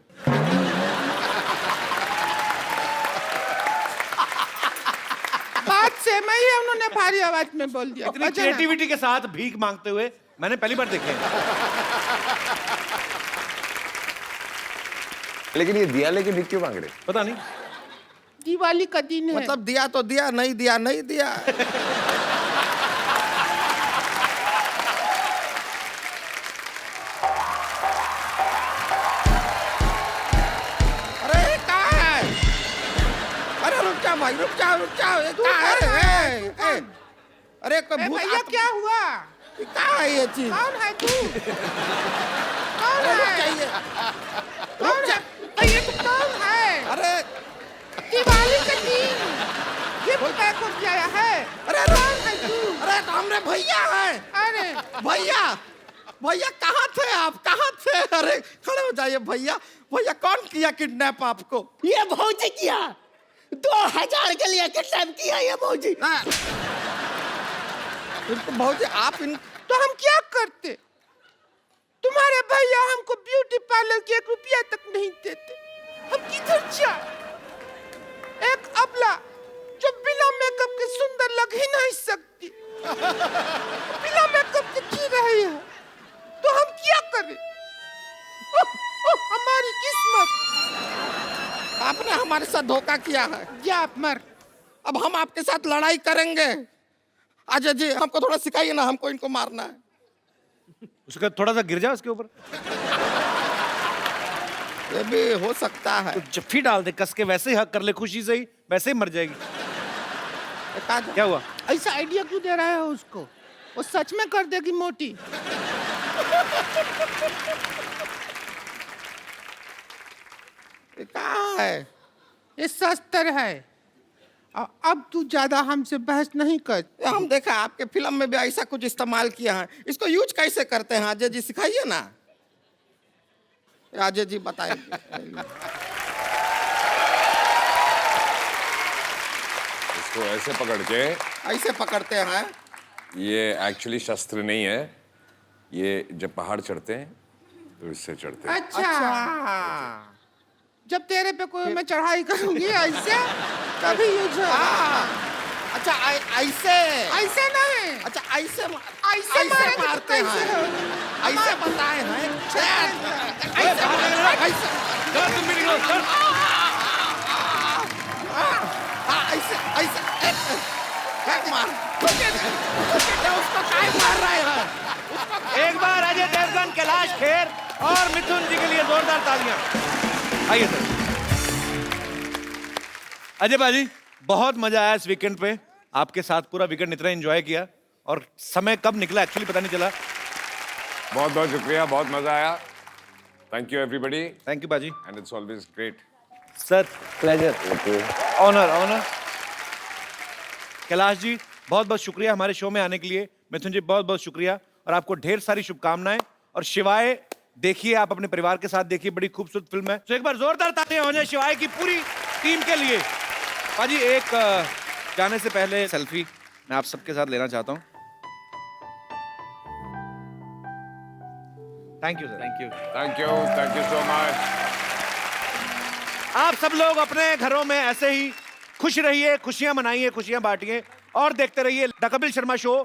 बात सेम ही है, उन्होंने भारी आवाज में बोल दिया। इतनी क्रिएटिविटी के साथ भीख मांगते हुए मैंने पहली बार देखे। लेकिन ये दिया लेके भीख क्यों मांग रहे? पता नहीं। दिवाली का दिन है। मतलब दिया तो दिया, नहीं दिया नहीं दिया। अरे कहाँ है? अरे रुक जाओ भाई, रुक जाओ ये कहाँ है? अरे कोई भूत। भैया क्या हुआ? कहाँ है ये चीज? कौन है तू? कौन है? रुक जा। ये तो कौन है? अरे दिवाली का दिन गिफ्ट पैक हो गया है। अरे कौन है तू? अरे तो हमरे भैया है। अरे भैया भैया कहाँ थे आप, कहाँ थे? अरे खड़े हो जाइए भैया। भैया कौन किया किडनैप आपको? ये भौजी किया, 2000 के लिए किडनैप किया ये भौजी। इनको भौजी आप इन तो हम क्या करते? तुम्हारे भैया हमको ब्यूटी पार्लर के 1 रुपया तक नहीं देते, हम किधर जाए? एक अबला जो बिना मेकअप के सुंदर लग ही नहीं सकती, बिना मेकअप के जी रही है, तो हम क्या करें? हमारी किस्मत। आपने हमारे साथ धोखा किया है। या आप मर। अब हम आपके साथ लड़ाई करेंगे। अजय जी हमको थोड़ा सिखाइए ना, हमको इनको मारना है। उसका थोड़ा सा गिर जाए उसके ऊपर, ये भी हो सकता है। तो जफ्फी डाल दे कस के, वैसे ही हक कर ले खुशी से ही, वैसे ही मर जाएगी। क्या हुआ? ऐसा आइडिया क्यों दे रहा है उसको? वो सच में कर देगी मोटी। ये कहाँ है? ये शस्त्र है। अब तू ज्यादा हमसे बहस नहीं कर। हम देखा आपके फिल्म में भी ऐसा कुछ इस्तेमाल किया है, इसको यूज कैसे करते हैं अजय जी, सिखाइए ना। अजय जी बताएंगे। इसको ऐसे पकड़ के, ऐसे पकड़ते हैं। ये एक्चुअली शस्त्र नहीं है, ये जब पहाड़ चढ़ते हैं तो इससे चढ़ते हैं। अच्छा। जब तेरे पे कोई मैं चढ़ाई करूंगी ऐसे तभी यूज हो। अच्छा ऐसे ऐसे नहीं। अच्छा ऐसे ऐसे मारते हैं, ऐसे बताए हैं। ऐसे ऐसे मार उसको काय मार रहे हैं। एक बार अजय देवगन, कैलाश खेर और मिथुन जी के लिए जोरदार तालियां। आइए सर। अजय बाजी, बहुत मजा आया इस वीकेंड पे, आपके साथ पूरा वीकेंड इतना एंजॉय किया और समय कब निकला एक्चुअली पता नहीं चला। बहुत बहुत शुक्रिया, बहुत मजा आया। Thank you everybody. Thank you बाजी। And it's always great sir, pleasure, honour honour. Kailash ji बहुत बहुत शुक्रिया हमारे शो में आने के लिए। मिथुन जी बहुत बहुत शुक्रिया और आपको ढेर सारी शुभकामनाएं। और शिवाय देखिए, आप अपने परिवार के साथ देखिए, बड़ी खूबसूरत फिल्म है। तो एक बार जोरदार तालियां हो जाए शिवाय की पूरी टीम के लिए। बाजी एक जाने से पहले सेल्फी मैं आप सबके साथ लेना चाहता हूं। Thank you sir. Thank you, thank you so much. आप सब लोग अपने घरों में ऐसे ही खुश रहिए, खुशियां मनाइए, खुशियां बांटिए और देखते रहिए द कपिल शर्मा शो